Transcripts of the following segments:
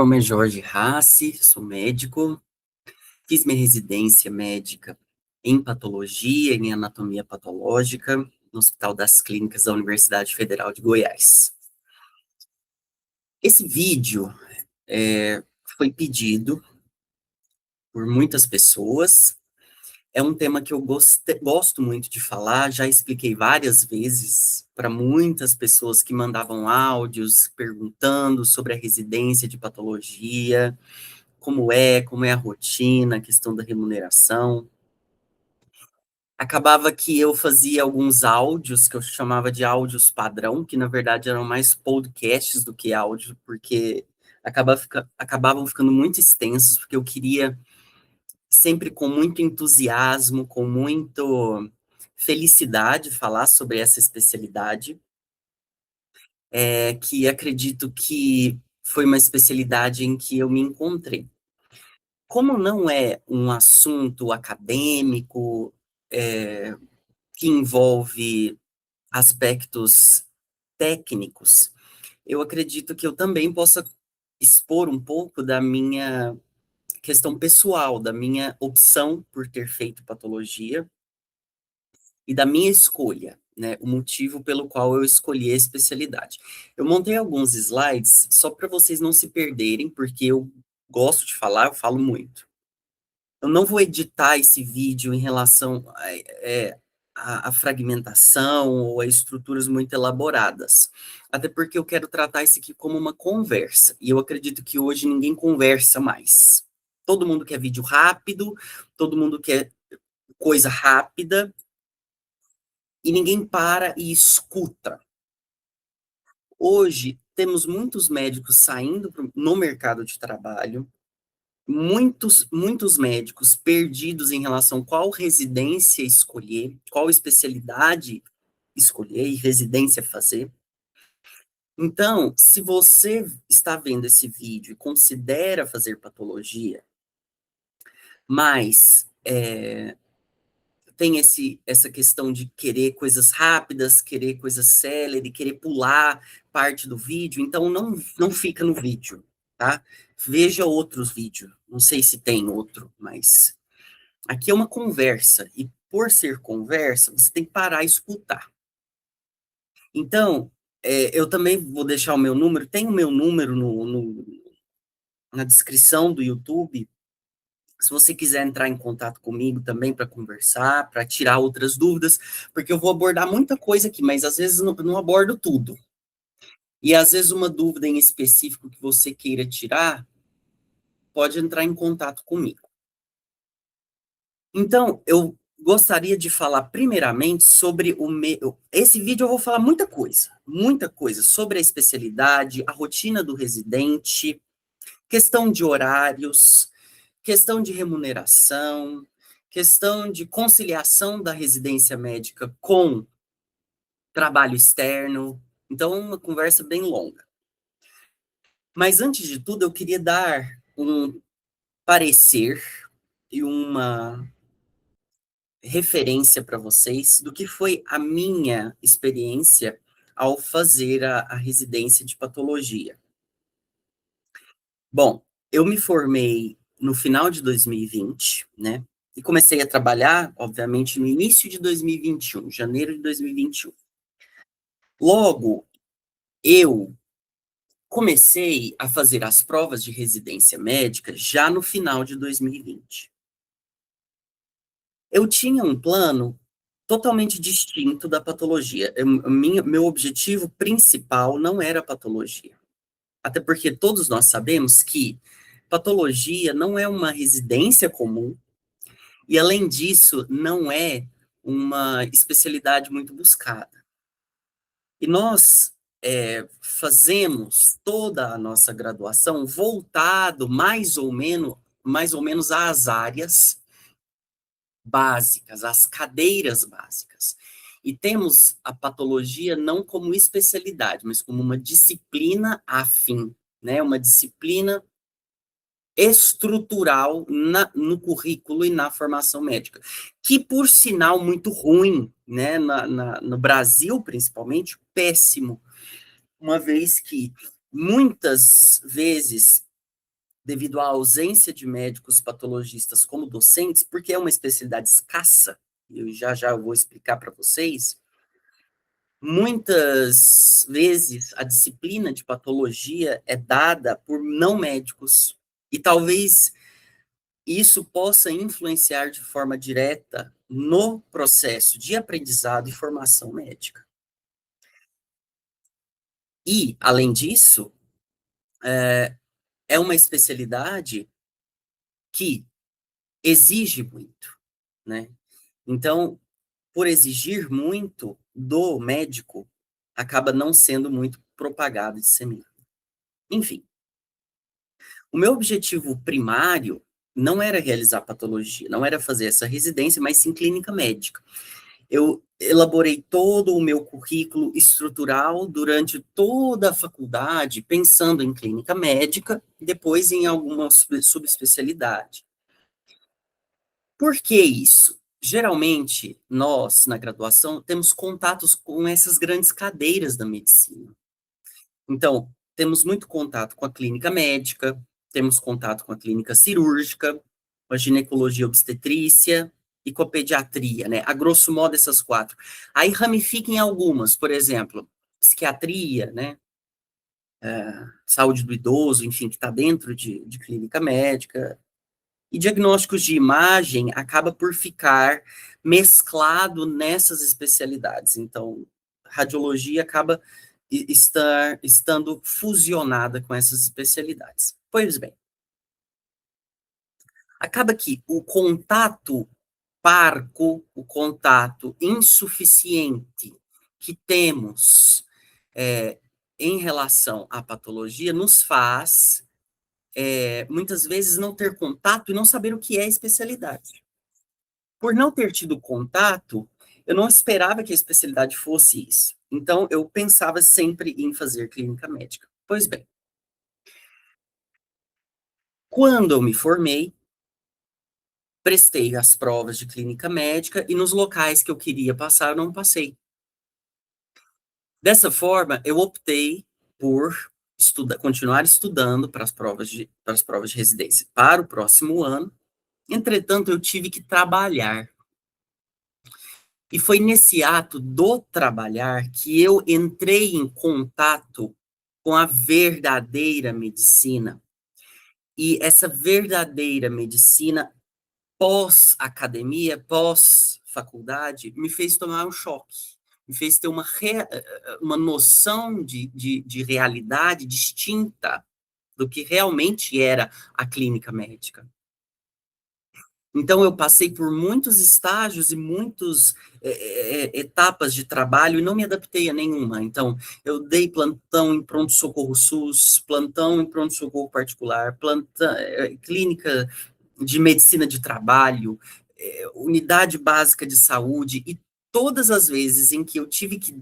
Meu nome é Jorge Rassi, sou médico, fiz minha residência médica em patologia e em anatomia patológica no Hospital das Clínicas da Universidade Federal de Goiás. Esse vídeo foi pedido por muitas pessoas, é um tema que eu gosto muito de falar, já expliquei várias vezes para muitas pessoas que mandavam áudios perguntando sobre a residência de patologia, como é a rotina, a questão da remuneração. Acabava que eu fazia alguns áudios, que eu chamava de áudios padrão, que na verdade eram mais podcasts do que áudio, porque acabavam ficando muito extensos, porque eu queria sempre com muito entusiasmo, com muito felicidade falar sobre essa especialidade, que acredito que foi uma especialidade em que eu me encontrei. Como não é um assunto acadêmico, que envolve aspectos técnicos, eu acredito que eu também possa expor um pouco da minha questão pessoal, da minha opção por ter feito patologia e da minha escolha, né? O motivo pelo qual eu escolhi a especialidade. Eu montei alguns slides só para vocês não se perderem, porque eu gosto de falar, eu falo muito. Eu não vou editar esse vídeo em relação a fragmentação ou a estruturas muito elaboradas. Até porque eu quero tratar isso aqui como uma conversa. E eu acredito que hoje ninguém conversa mais. Todo mundo quer vídeo rápido, todo mundo quer coisa rápida, e ninguém para e escuta. Hoje, temos muitos médicos saindo no mercado de trabalho, muitos médicos perdidos em relação a qual residência escolher, qual especialidade escolher e residência fazer. Então, se você está vendo esse vídeo e considera fazer patologia, mas tem essa questão de querer coisas rápidas, querer coisas célere, querer pular parte do vídeo, então não fica no vídeo, tá? Veja outros vídeos, não sei se tem outro, mas aqui é uma conversa, e por ser conversa, você tem que parar e escutar. Então, eu também vou deixar o meu número, tem o meu número na descrição do YouTube, se você quiser entrar em contato comigo também para conversar, para tirar outras dúvidas, porque eu vou abordar muita coisa aqui, mas às vezes não abordo tudo. E às vezes uma dúvida em específico que você queira tirar, pode entrar em contato comigo. Então, eu gostaria de falar primeiramente sobre esse vídeo eu vou falar muita coisa sobre a especialidade, a rotina do residente, questão de horários, questão de remuneração, questão de conciliação da residência médica com trabalho externo. Então, uma conversa bem longa. Mas antes de tudo, eu queria dar um parecer e uma referência para vocês do que foi a minha experiência ao fazer a residência de patologia. Bom, eu me formei no final de 2020, né? E comecei a trabalhar, obviamente, no início de 2021, janeiro de 2021. Logo, eu comecei a fazer as provas de residência médica já no final de 2020. Eu tinha um plano totalmente distinto da patologia. Meu objetivo principal não era patologia. Até porque todos nós sabemos que patologia não é uma residência comum e, além disso, não é uma especialidade muito buscada. E nós fazemos toda a nossa graduação voltado mais ou menos às áreas básicas, às cadeiras básicas. E temos a patologia não como especialidade, mas como uma disciplina afim, né? Uma disciplina estrutural no currículo e na formação médica, que, por sinal, muito ruim, né? No Brasil, principalmente, péssimo, uma vez que muitas vezes devido à ausência de médicos patologistas como docentes, porque é uma especialidade escassa, eu já vou explicar para vocês, muitas vezes a disciplina de patologia é dada por não médicos, e talvez isso possa influenciar de forma direta no processo de aprendizado e formação médica. E, além disso, é uma especialidade que exige muito, né? Então, por exigir muito do médico, acaba não sendo muito propagado e disseminado. Enfim, o meu objetivo primário não era realizar patologia, não era fazer essa residência, mas sim clínica médica. Eu elaborei todo o meu currículo estrutural durante toda a faculdade, pensando em clínica médica, depois em alguma subespecialidade. Por que isso? Geralmente, nós, na graduação, temos contatos com essas grandes cadeiras da medicina. Então, temos muito contato com a clínica médica, temos contato com a clínica cirúrgica, com a ginecologia obstetrícia e com a pediatria, né? A grosso modo, essas quatro. Aí ramifica em algumas, por exemplo, psiquiatria, né? Saúde do idoso, enfim, que está dentro de clínica médica, e diagnósticos de imagem acaba por ficar mesclado nessas especialidades. Então, radiologia acaba estando fusionada com essas especialidades. Pois bem, acaba que o contato parco, o contato insuficiente que temos é, em relação à patologia nos faz muitas vezes não ter contato e não saber o que é especialidade. Por não ter tido contato, eu não esperava que a especialidade fosse isso. Então, eu pensava sempre em fazer clínica médica. Pois bem, quando eu me formei, prestei as provas de clínica médica e nos locais que eu queria passar, eu não passei. Dessa forma, eu optei por continuar estudando para as provas de residência para o próximo ano. Entretanto, eu tive que trabalhar. E foi nesse ato do trabalhar que eu entrei em contato com a verdadeira medicina. E essa verdadeira medicina, pós-academia, pós-faculdade, me fez tomar um choque. Me fez ter uma noção de realidade distinta do que realmente era a clínica médica. Então, eu passei por muitos estágios e muitas etapas de trabalho e não me adaptei a nenhuma. Então, eu dei plantão em pronto-socorro SUS, plantão em pronto-socorro particular, clínica de medicina de trabalho, unidade básica de saúde, e todas as vezes em que eu tive que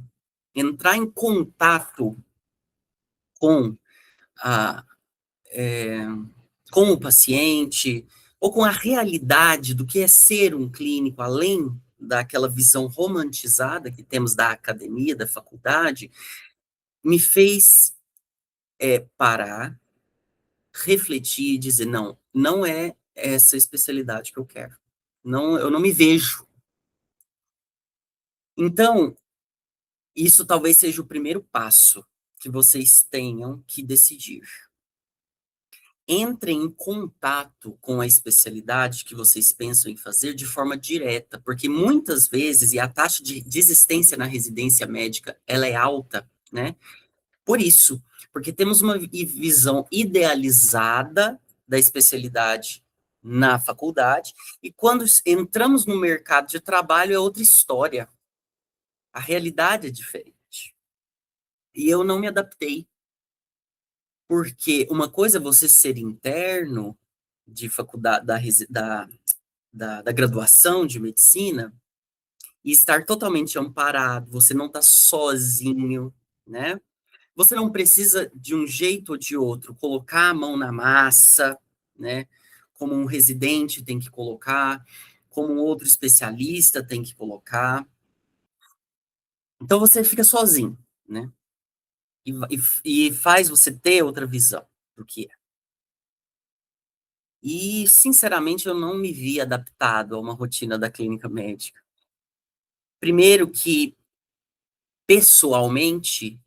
entrar em contato com a, com o paciente, ou com a realidade do que é ser um clínico, além daquela visão romantizada que temos da academia, da faculdade, me fez parar, refletir e dizer, não, não é essa especialidade que eu quero. Não, eu não me vejo. Então, isso talvez seja o primeiro passo que vocês tenham que decidir. Entrem em contato com a especialidade que vocês pensam em fazer de forma direta, porque muitas vezes, e a taxa de desistência na residência médica, ela é alta, né? Por isso, porque temos uma visão idealizada da especialidade na faculdade, e quando entramos no mercado de trabalho é outra história. A realidade é diferente. E eu não me adaptei. Porque uma coisa é você ser interno de faculdade, da graduação de medicina, e estar totalmente amparado, você não está sozinho, né? Você não precisa, de um jeito ou de outro, colocar a mão na massa, né? Como um residente tem que colocar, como um outro especialista tem que colocar. Então você fica sozinho, né? E faz você ter outra visão do que é. E, sinceramente, eu não me vi adaptado a uma rotina da clínica médica. Primeiro que, pessoalmente,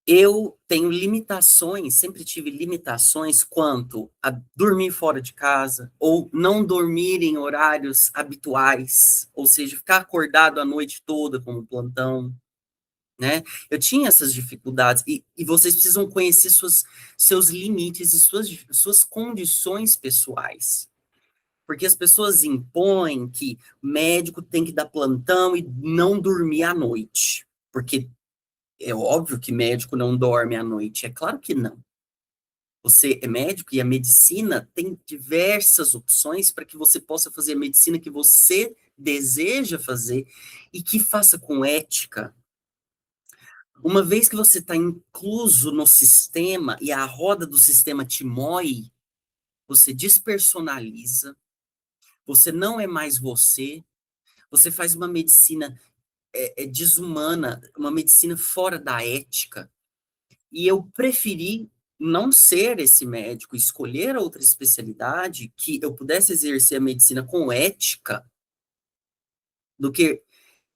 eu tenho limitações, sempre tive limitações quanto a dormir fora de casa ou não dormir em horários habituais, ou seja, ficar acordado a noite toda como plantão, né? Eu tinha essas dificuldades e vocês precisam conhecer seus limites e suas condições pessoais. Porque as pessoas impõem que médico tem que dar plantão e não dormir à noite. Porque é óbvio que médico não dorme à noite. É claro que não. Você é médico e a medicina tem diversas opções para que você possa fazer a medicina que você deseja fazer e que faça com ética. Uma vez que você está incluso no sistema e a roda do sistema te moe, você despersonaliza, você não é mais você, você faz uma medicina desumana, uma medicina fora da ética. E eu preferi não ser esse médico, escolher outra especialidade que eu pudesse exercer a medicina com ética, do que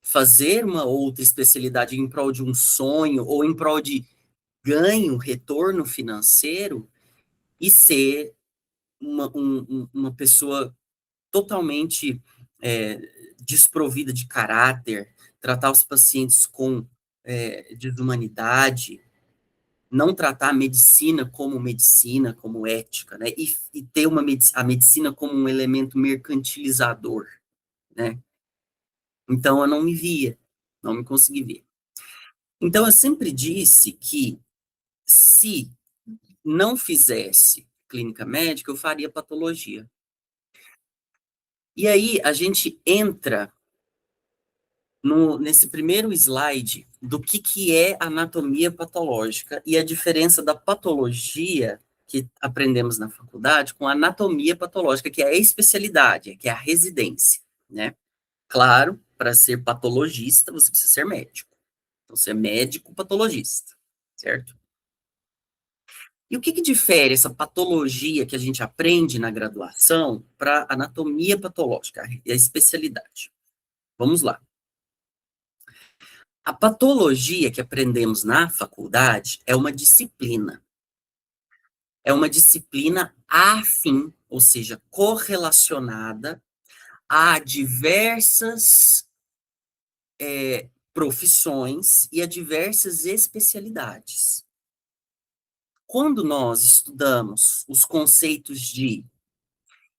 fazer uma outra especialidade em prol de um sonho ou em prol de ganho, retorno financeiro e ser uma pessoa totalmente é, desprovida de caráter, tratar os pacientes com desumanidade, não tratar a medicina, como ética, né? E ter a medicina como um elemento mercantilizador, né? Então eu não me via, não me consegui ver. Então eu sempre disse que se não fizesse clínica médica, eu faria patologia. E aí a gente entra nesse primeiro slide do que é anatomia patológica e a diferença da patologia que aprendemos na faculdade com a anatomia patológica, que é a especialidade, que é a residência, né? Claro, para ser patologista, você precisa ser médico. Então, você é médico patologista, certo? E o que difere essa patologia que a gente aprende na graduação para anatomia patológica, a especialidade? Vamos lá. A patologia que aprendemos na faculdade é uma disciplina. É uma disciplina afim, ou seja, correlacionada a diversas profissões e a diversas especialidades. Quando nós estudamos os conceitos de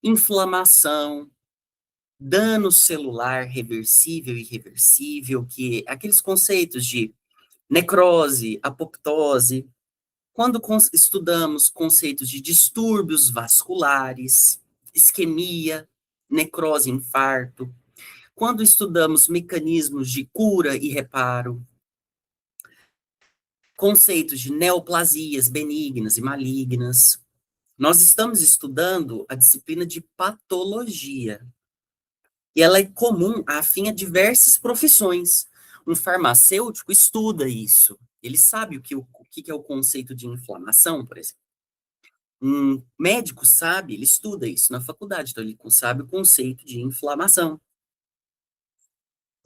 inflamação, dano celular reversível e irreversível, que aqueles conceitos de necrose, apoptose, quando estudamos conceitos de distúrbios vasculares, isquemia, necrose, infarto, quando estudamos mecanismos de cura e reparo, conceitos de neoplasias benignas e malignas, nós estamos estudando a disciplina de patologia. E ela é comum, afim a diversas profissões. Um farmacêutico estuda isso. Ele sabe o que é o conceito de inflamação, por exemplo. Um médico sabe, ele estuda isso na faculdade, então ele sabe o conceito de inflamação.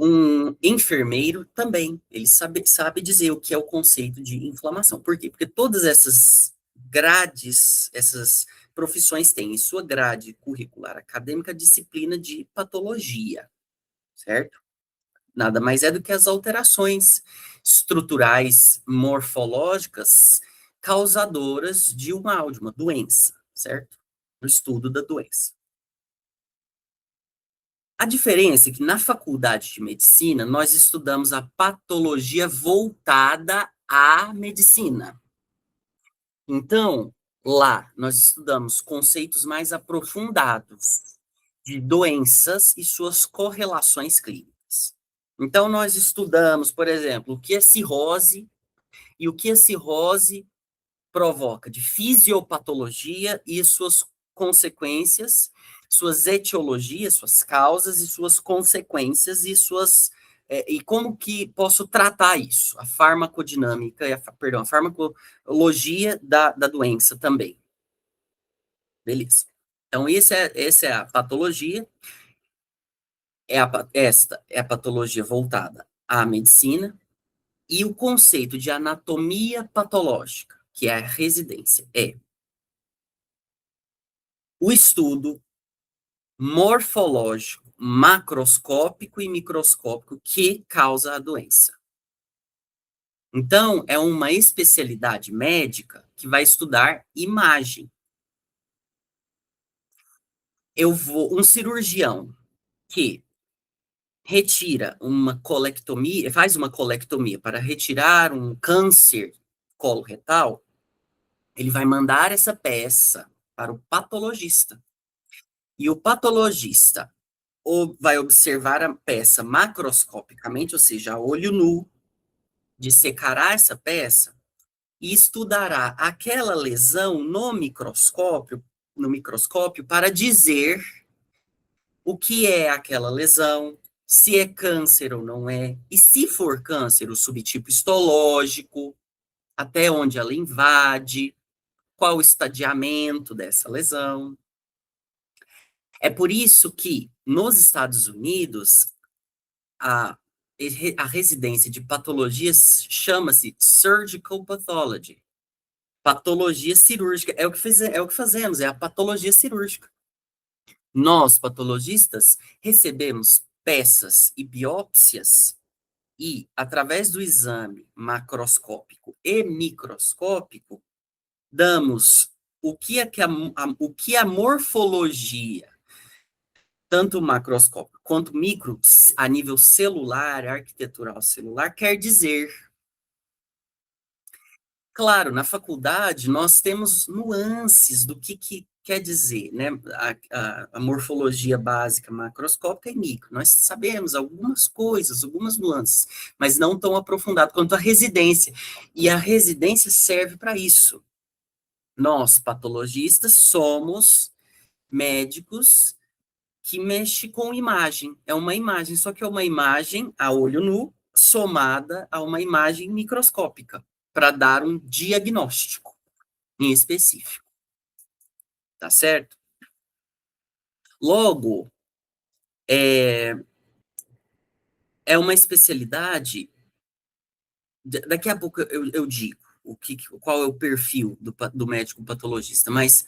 Um enfermeiro também, ele sabe dizer o que é o conceito de inflamação. Por quê? Porque todas essas grades, essas profissões têm em sua grade curricular acadêmica a disciplina de patologia, certo? Nada mais é do que as alterações estruturais morfológicas causadoras de um mal, de uma doença, certo? O estudo da doença. A diferença é que na faculdade de medicina nós estudamos a patologia voltada à medicina. Então, lá nós estudamos conceitos mais aprofundados de doenças e suas correlações clínicas. Então, nós estudamos, por exemplo, o que é cirrose e o que a cirrose provoca de fisiopatologia e suas consequências, suas etiologias, suas causas e suas consequências e como que posso tratar isso, a farmacodinâmica, a farmacologia da doença também. Beleza. Então, essa é a patologia, esta é a patologia voltada à medicina, e o conceito de anatomia patológica, que é a residência, é o estudo morfológico, macroscópico e microscópico que causa a doença. Então, é uma especialidade médica que vai estudar imagem. Um cirurgião que retira uma colectomia, faz uma colectomia para retirar um câncer coloretal, ele vai mandar essa peça para o patologista. E o patologista vai observar a peça macroscopicamente, ou seja, a olho nu, dissecará essa peça e estudará aquela lesão no microscópio para dizer o que é aquela lesão, se é câncer ou não é, e se for câncer, o subtipo histológico, até onde ela invade, qual o estadiamento dessa lesão. É por isso que, nos Estados Unidos, a, a residência de patologias chama-se Surgical Pathology. Patologia cirúrgica. É o que fazemos, é a patologia cirúrgica. Nós, patologistas, recebemos peças e biópsias e, através do exame macroscópico e microscópico, damos o que a morfologia, tanto macroscópico quanto micro, a nível celular, arquitetural celular, quer dizer. Claro, na faculdade nós temos nuances do que quer dizer, né? A morfologia básica macroscópica e micro. Nós sabemos algumas coisas, algumas nuances, mas não tão aprofundado quanto a residência. E a residência serve para isso. Nós, patologistas, somos médicos que mexem com imagem. É uma imagem, só que é uma imagem a olho nu, somada a uma imagem microscópica, para dar um diagnóstico em específico. Tá certo? Logo, é, é uma especialidade. Daqui a pouco eu digo qual é o perfil do médico patologista, mas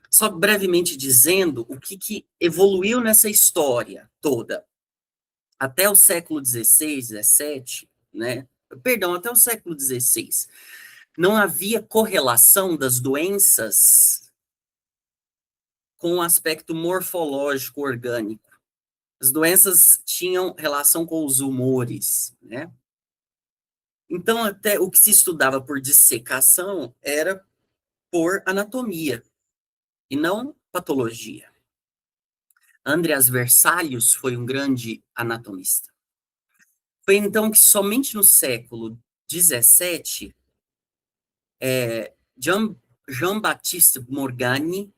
só brevemente dizendo o que evoluiu nessa história toda. Até o século XVI, XVII, né? Perdão, até o século XVI, não havia correlação das doenças com o aspecto morfológico orgânico. As doenças tinham relação com os humores, né? Então, até o que se estudava por dissecação era por anatomia e não patologia. Andreas Vesalius foi um grande anatomista. Foi então que somente no século XVII, Jean-Baptiste Morgani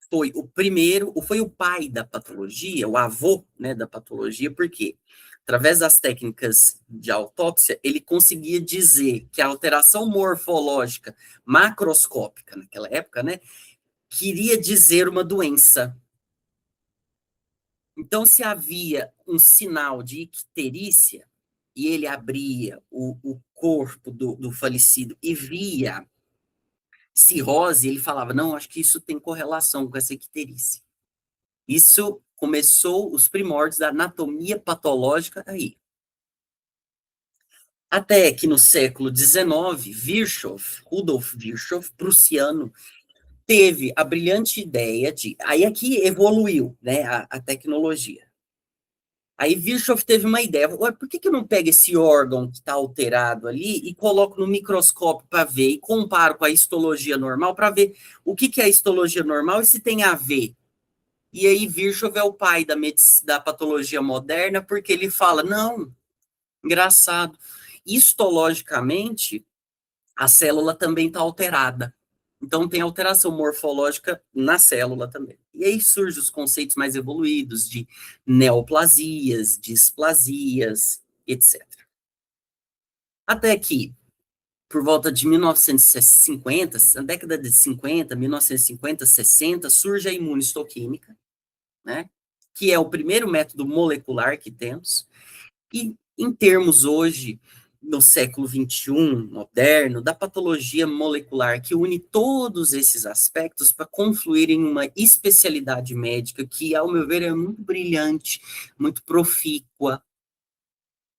foi o primeiro, foi o pai da patologia, o avô, né, da patologia, porque através das técnicas de autópsia, ele conseguia dizer que a alteração morfológica macroscópica naquela época, né, queria dizer uma doença. Então, se havia um sinal de icterícia, e ele abria o corpo do falecido e via cirrose, ele falava, não, acho que isso tem correlação com essa icterícia. Isso começou os primórdios da anatomia patológica aí. Até que no século XIX, Rudolf Virchow, prussiano, teve a brilhante ideia de... Aí aqui evoluiu, né, a tecnologia. Aí Virchow teve uma ideia, por que eu não pego esse órgão que está alterado ali e coloco no microscópio para ver e comparo com a histologia normal para ver o que é a histologia normal e se tem a ver. E aí Virchow é o pai da patologia moderna porque ele fala, não, engraçado, histologicamente a célula também está alterada. Então tem alteração morfológica na célula também. E aí surgem os conceitos mais evoluídos de neoplasias, displasias, etc. Até que, por volta de 1950, na década de 50, 1950, 60, surge a imunistoquímica, né? Que é o primeiro método molecular que temos. E em termos hoje, no século XXI, moderno, da patologia molecular, que une todos esses aspectos para confluir em uma especialidade médica que, ao meu ver, é muito brilhante, muito profícua,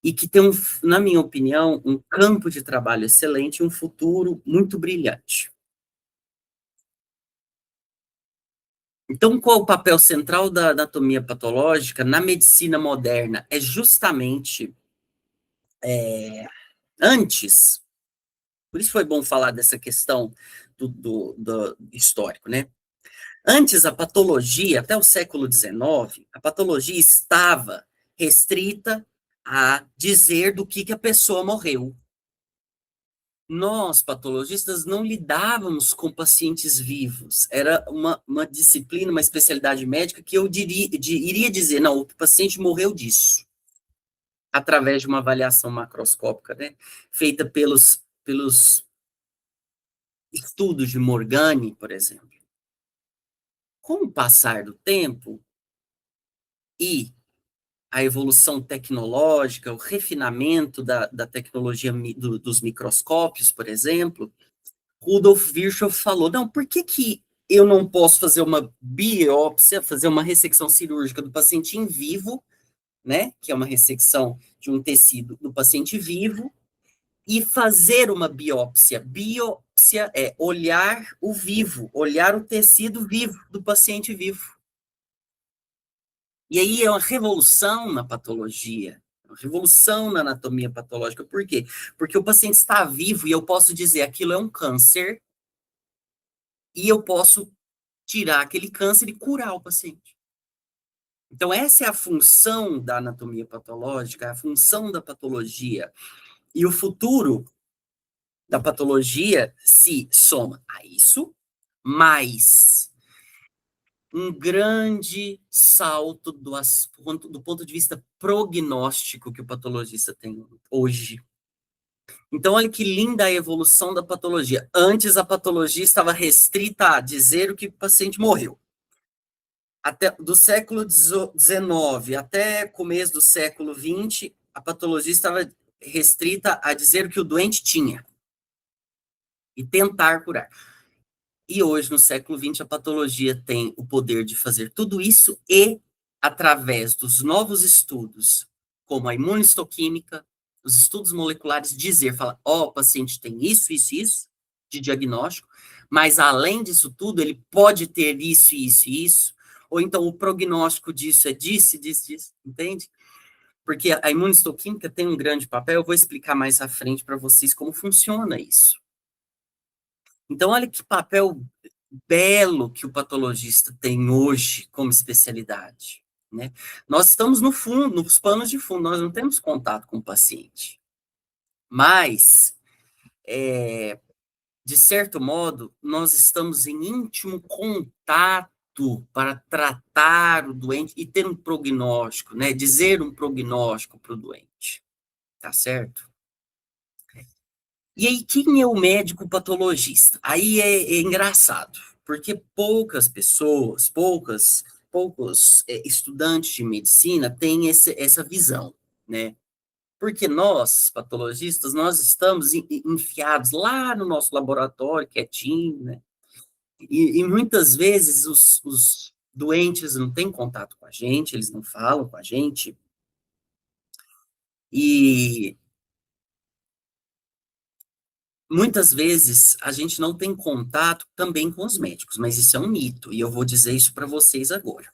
e que tem, na minha opinião, um campo de trabalho excelente e um futuro muito brilhante. Então, qual o papel central da anatomia patológica na medicina moderna? É justamente antes, por isso foi bom falar dessa questão do histórico, né? Antes, a patologia, até o século XIX, a patologia estava restrita a dizer do que a pessoa morreu. Nós, patologistas, não lidávamos com pacientes vivos. Era uma disciplina, uma especialidade médica que eu iria dizer, não, o paciente morreu disso, através de uma avaliação macroscópica, né, feita pelos estudos de Morgani, por exemplo. Com o passar do tempo e a evolução tecnológica, o refinamento da tecnologia dos microscópios, por exemplo, Rudolf Virchow falou, não, por que eu não posso fazer uma biópsia, fazer uma ressecção cirúrgica do paciente em vivo, né, que é uma ressecção de um tecido do paciente vivo, e fazer uma biópsia. Biópsia é olhar o vivo, olhar o tecido vivo do paciente vivo. E aí é uma revolução na patologia, uma revolução na anatomia patológica. Por quê? Porque o paciente está vivo e eu posso dizer aquilo é um câncer e eu posso tirar aquele câncer e curar o paciente. Então, essa é a função da anatomia patológica, a função da patologia. E o futuro da patologia se soma a isso, mais um grande salto do ponto de vista prognóstico que o patologista tem hoje. Então, olha que linda a evolução da patologia. Antes, a patologia estava restrita a dizer o que o paciente morreu. Até, do século XIX até começo do século XX, a patologia estava restrita a dizer o que o doente tinha e tentar curar. E hoje, no século XX, a patologia tem o poder de fazer tudo isso e, através dos novos estudos, como a imunistoquímica, os estudos moleculares, dizer, falar, ó, o paciente tem isso, isso, isso, de diagnóstico, mas além disso tudo, ele pode ter isso, isso e isso, ou então o prognóstico disso é disso, disso, disso, entende? Porque a imunistoquímica tem um grande papel, eu vou explicar mais à frente para vocês como funciona isso. Então, olha que papel belo que o patologista tem hoje como especialidade, né? Nós estamos no fundo, nos panos de fundo, nós não temos contato com o paciente. Mas, de certo modo, nós estamos em íntimo contato para tratar o doente e ter um prognóstico, né? Dizer um prognóstico para o doente, tá certo? E aí, quem é o médico patologista? Aí é engraçado, porque poucas pessoas, poucos estudantes de medicina têm essa visão, né? Porque nós, patologistas, nós estamos enfiados lá no nosso laboratório, quietinho, né? E muitas vezes os doentes não têm contato com a gente, eles não falam com a gente, e muitas vezes a gente não tem contato também com os médicos, mas isso é um mito, e eu vou dizer isso para vocês agora.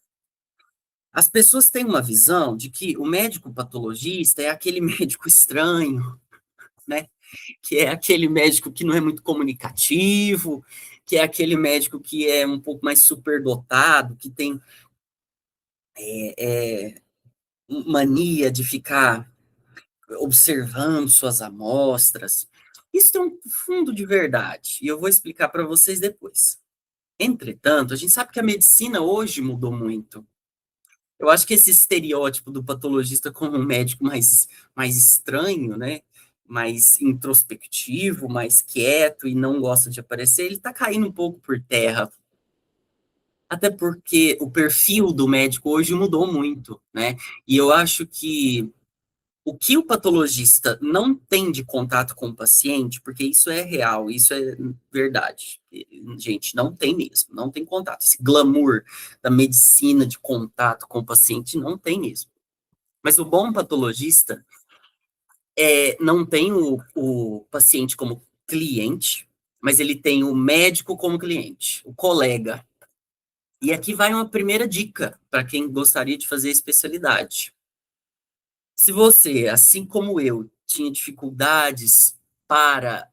As pessoas têm uma visão de que o médico patologista é aquele médico estranho, né? Que é aquele médico que não é muito comunicativo, que é aquele médico que é um pouco mais superdotado, que tem mania de ficar observando suas amostras. Isso tem um fundo de verdade, e eu vou explicar para vocês depois. Entretanto, a gente sabe que a medicina hoje mudou muito. Eu acho que esse estereótipo do patologista como um médico mais estranho, né? mais introspectivo, mais quieto e não gosta de aparecer, ele está caindo um pouco por terra. Até porque o perfil do médico hoje mudou muito, né? E eu acho que o que o patologista não tem de contato com o paciente, porque isso é real, isso é verdade. Gente, não tem mesmo, não tem contato. Esse glamour da medicina de contato com o paciente não tem mesmo. Mas o bom patologista não tem o paciente como cliente, mas ele tem o médico como cliente, o colega. E aqui vai uma primeira dica para quem gostaria de fazer especialidade. Se você, assim como eu, tinha dificuldades para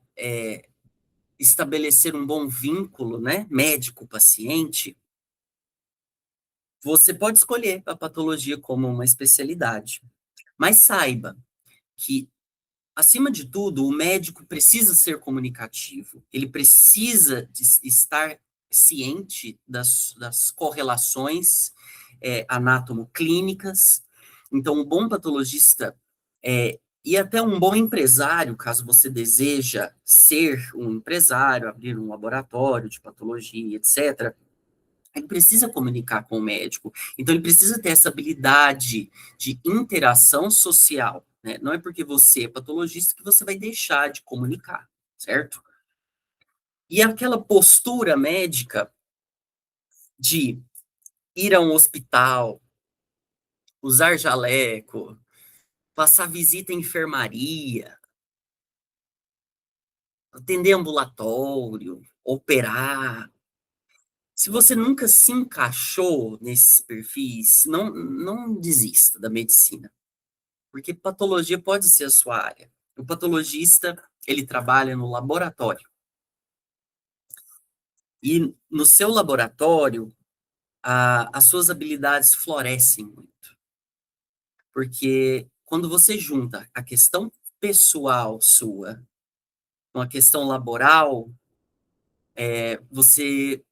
estabelecer um bom vínculo, né, médico-paciente, você pode escolher a patologia como uma especialidade. Mas saiba que, acima de tudo, o médico precisa ser comunicativo, ele precisa estar ciente das correlações anátomo-clínicas. Então, um bom patologista e até um bom empresário, caso você deseja ser um empresário, abrir um laboratório de patologia, etc., ele precisa comunicar com o médico. Então, ele precisa ter essa habilidade de interação social, né? Não é porque você é patologista que você vai deixar de comunicar, certo? E aquela postura médica de ir a um hospital, usar jaleco, passar visita em enfermaria, atender ambulatório, operar. Se você nunca se encaixou nesses perfis, não desista da medicina, porque patologia pode ser a sua área. O patologista, ele trabalha no laboratório. E no seu laboratório, as suas habilidades florescem muito. Porque quando você junta a questão pessoal sua com a questão laboral, você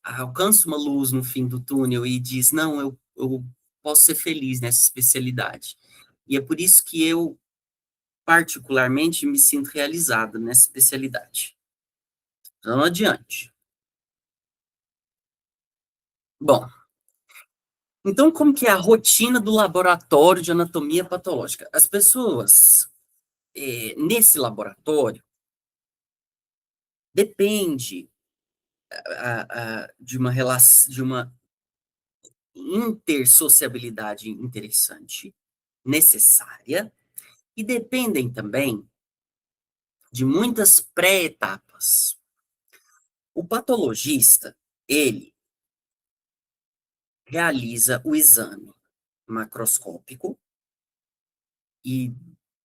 alcança uma luz no fim do túnel e diz, não, eu posso ser feliz nessa especialidade. E é por isso que eu, particularmente, me sinto realizada nessa especialidade. Então, adiante. Bom, então como que é a rotina do laboratório de anatomia patológica? As pessoas, nesse laboratório, depende de uma relação, de uma intersociabilidade interessante, necessária, e dependem também de muitas pré-etapas. O patologista, ele realiza o exame macroscópico, e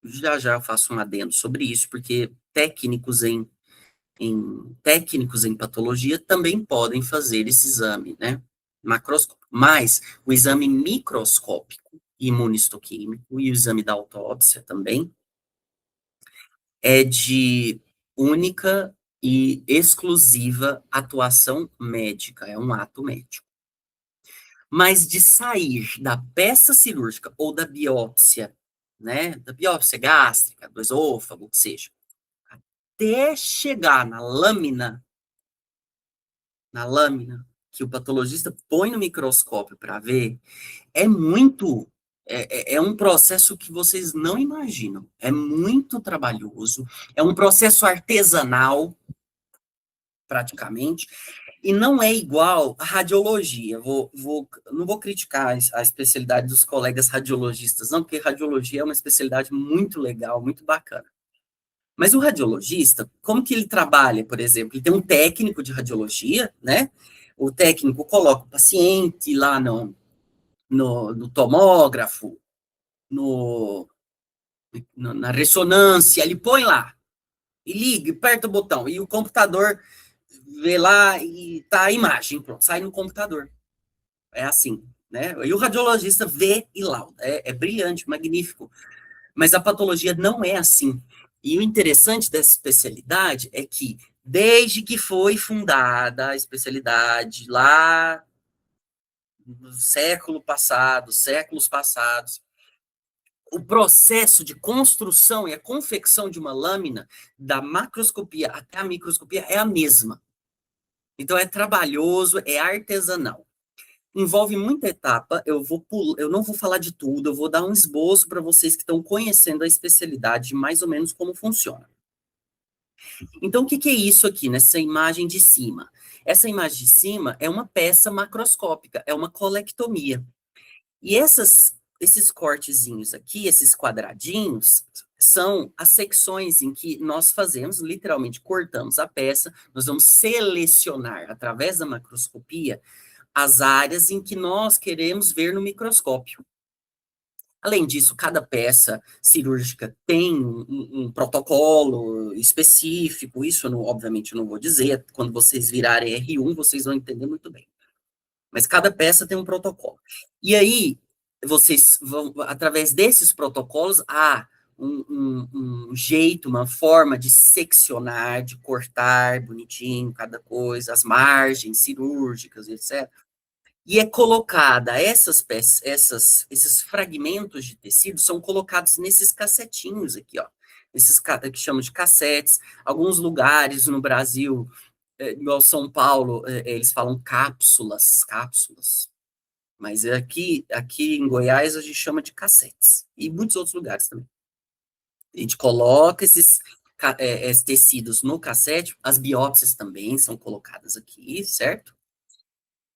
já eu faço um adendo sobre isso, porque técnicos em patologia também podem fazer esse exame, né, macroscópico. Mas o exame microscópico, imunistoquímico, e o exame da autópsia também, é de única e exclusiva atuação médica, é um ato médico. Mas de sair da peça cirúrgica ou da biópsia, né, da biópsia gástrica, do esôfago, o que seja, até chegar na lâmina que o patologista põe no microscópio para ver, é muito, é um processo que vocês não imaginam. É muito trabalhoso, é um processo artesanal, praticamente, e não é igual à radiologia. Não vou criticar a especialidade dos colegas radiologistas, não, porque radiologia é uma especialidade muito legal, muito bacana. Mas o radiologista, como que ele trabalha, por exemplo? Ele tem um técnico de radiologia, né? O técnico coloca o paciente lá no tomógrafo, no, na ressonância, ele põe lá, e liga, aperta o botão, e o computador vê lá e tá a imagem, pronto, sai no computador. É assim, né? E o radiologista vê e lauda. É brilhante, magnífico. Mas a patologia não é assim. E o interessante dessa especialidade é que, desde que foi fundada a especialidade, lá no século passado, séculos passados, o processo de construção e a confecção de uma lâmina, da macroscopia até a microscopia, é a mesma. Então, é trabalhoso, é artesanal. Envolve muita etapa, eu não vou falar de tudo, eu vou dar um esboço para vocês que estão conhecendo a especialidade, mais ou menos como funciona. Então, o que é isso aqui, nessa imagem de cima? Essa imagem de cima é uma peça macroscópica, é uma colectomia. E esses cortezinhos aqui, esses quadradinhos, são as secções em que nós fazemos, literalmente cortamos a peça, nós vamos selecionar, através da macroscopia, as áreas em que nós queremos ver no microscópio. Além disso, cada peça cirúrgica tem um protocolo específico, isso eu não, obviamente eu não vou dizer, quando vocês virarem R1, vocês vão entender muito bem. Mas cada peça tem um protocolo. E aí, vocês vão, através desses protocolos, há um jeito, uma forma de seccionar, de cortar bonitinho cada coisa, as margens cirúrgicas, etc. E é colocada, essas peças, esses fragmentos de tecido são colocados nesses cassetinhos aqui, ó. Esses que chamam de cassetes. Alguns lugares no Brasil, igual São Paulo, eles falam cápsulas. Mas aqui em Goiás a gente chama de cassetes. E muitos outros lugares também. A gente coloca esses tecidos no cassete, as biópsias também são colocadas aqui, certo?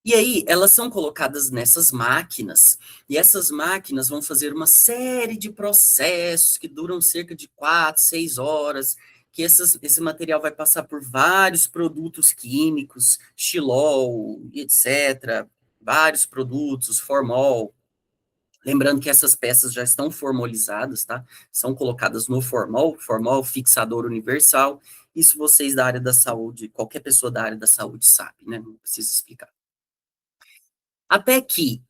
E aí, elas são colocadas nessas máquinas, e essas máquinas vão fazer uma série de processos que duram cerca de 4, 6 horas, que esse material vai passar por vários produtos químicos, xilol, etc., vários produtos, formol. Lembrando que essas peças já estão formolizadas, tá? São colocadas no formol fixador universal. Isso vocês da área da saúde, qualquer pessoa da área da saúde sabe, né? Não precisa explicar. Até que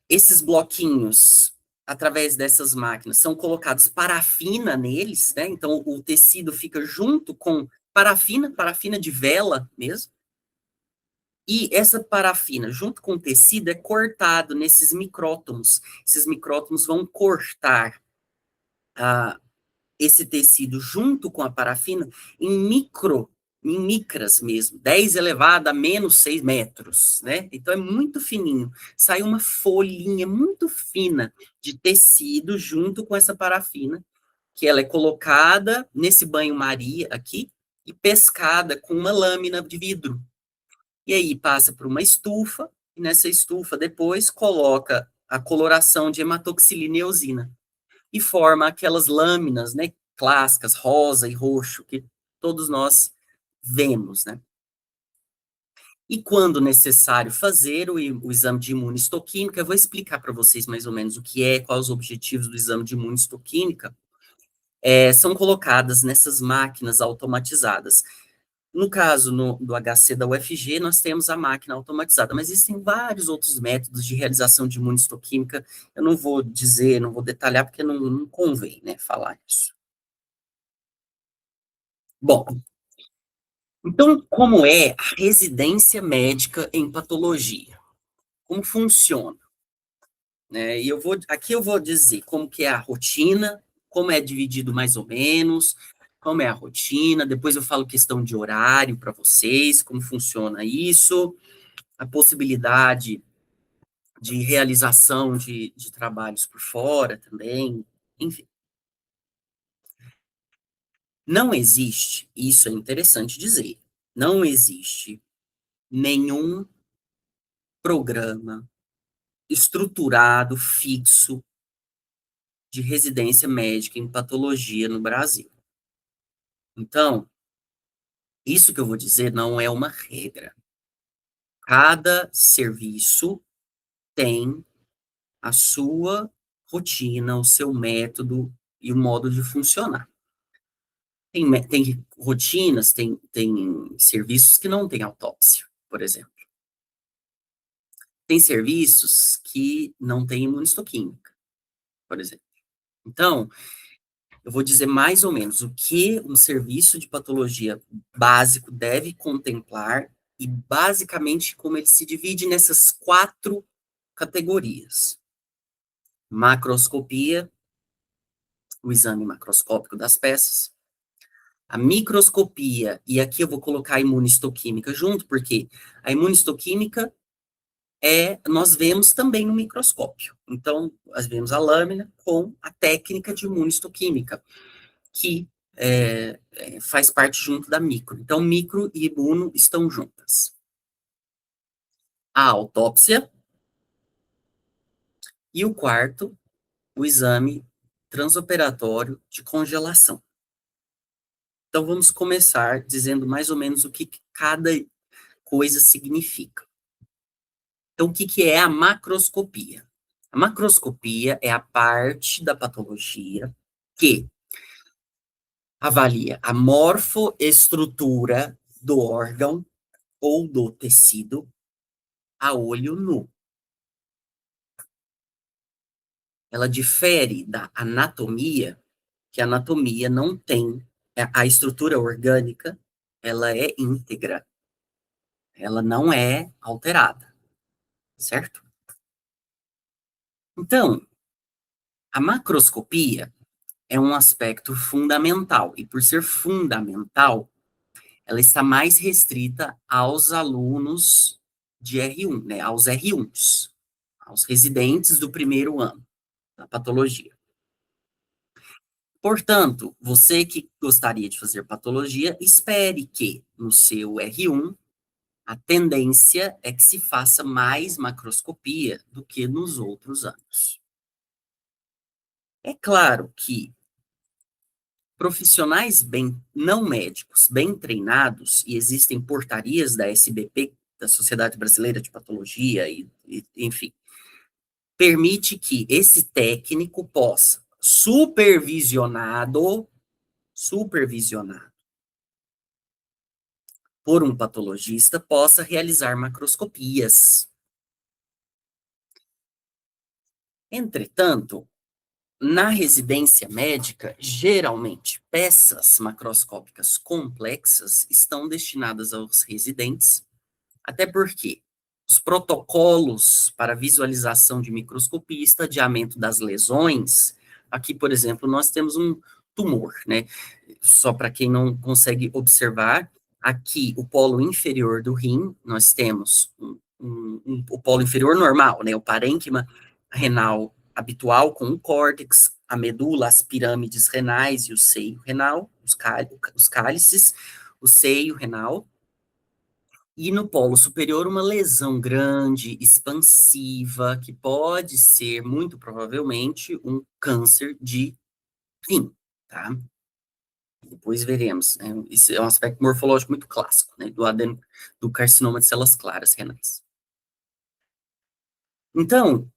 esses bloquinhos, através dessas máquinas, são colocados parafina neles, né? Então o tecido fica junto com parafina de vela mesmo. E essa parafina, junto com o tecido, é cortado nesses micrótomos. Esses micrótomos vão cortar a, esse tecido junto com a parafina em micras mesmo, 10 elevado a menos 6 metros, né? Então é muito fininho. Sai uma folhinha muito fina de tecido junto com essa parafina, que ela é colocada nesse banho-maria aqui e pescada com uma lâmina de vidro. E aí passa por uma estufa, e nessa estufa depois coloca a coloração de hematoxilina e eosina e forma aquelas lâminas, né, clássicas, rosa e roxo, que todos nós vemos, né? E quando necessário fazer o exame de imunistoquímica, eu vou explicar para vocês mais ou menos o que é, quais os objetivos do exame de imunistoquímica, são colocadas nessas máquinas automatizadas. No caso do HC da UFG, nós temos a máquina automatizada, mas existem vários outros métodos de realização de imunistoquímica. Eu não vou dizer, não vou detalhar, porque não convém, né, falar isso. Bom, então, como é a residência médica em patologia? Como funciona? Né? E aqui eu vou dizer como que é a rotina, como é dividido mais ou menos, como é a rotina, depois eu falo questão de horário para vocês, como funciona isso, a possibilidade de realização de trabalhos por fora também, enfim. Não existe, isso é interessante dizer, não existe nenhum programa estruturado, fixo, de residência médica em patologia no Brasil. Então, isso que eu vou dizer não é uma regra. Cada serviço tem a sua rotina, o seu método e o modo de funcionar. Tem rotinas, tem serviços que não têm autópsia, por exemplo. Tem serviços que não têm imunistoquímica, por exemplo. Então, eu vou dizer mais ou menos o que um serviço de patologia básico deve contemplar e, basicamente, como ele se divide nessas 4 categorias: macroscopia, o exame macroscópico das peças, a microscopia, e aqui eu vou colocar a imunistoquímica junto, porque a imunistoquímica nós vemos também no microscópio. Então, nós vemos a lâmina com a técnica de imunistoquímica, que faz parte junto da micro. Então, micro e imuno estão juntas. A autópsia e o quarto, o exame transoperatório de congelação. Então, vamos começar dizendo mais ou menos o que cada coisa significa. Então, o que é a macroscopia? A macroscopia é a parte da patologia que avalia a morfoestrutura do órgão ou do tecido a olho nu. Ela difere da anatomia, que a anatomia não tem a estrutura orgânica, ela é íntegra, ela não é alterada, certo? Então, a macroscopia é um aspecto fundamental, e por ser fundamental, ela está mais restrita aos alunos de R1, né, aos R1s, aos residentes do primeiro ano da patologia. Portanto, você que gostaria de fazer patologia, espere que no seu R1 a tendência é que se faça mais macroscopia do que nos outros anos. É claro que profissionais não médicos, bem treinados, e existem portarias da SBP, da Sociedade Brasileira de Patologia, enfim, permite que esse técnico possa, supervisionado por um patologista, possa realizar macroscopias. Entretanto, na residência médica, geralmente, peças macroscópicas complexas estão destinadas aos residentes, até porque os protocolos para visualização de microscopia e estadiamento das lesões, aqui, por exemplo, nós temos um tumor, né? Só para quem não consegue observar, aqui o polo inferior do rim, nós temos o polo inferior normal, né? O parênquima renal habitual com o córtex, a medula, as pirâmides renais e o seio renal, os cálices, o seio renal, e no polo superior uma lesão grande, expansiva, que pode ser, muito provavelmente, um câncer de rim, tá? Depois veremos, né? Isso é um aspecto morfológico muito clássico, né? Do carcinoma de células claras renais. Então,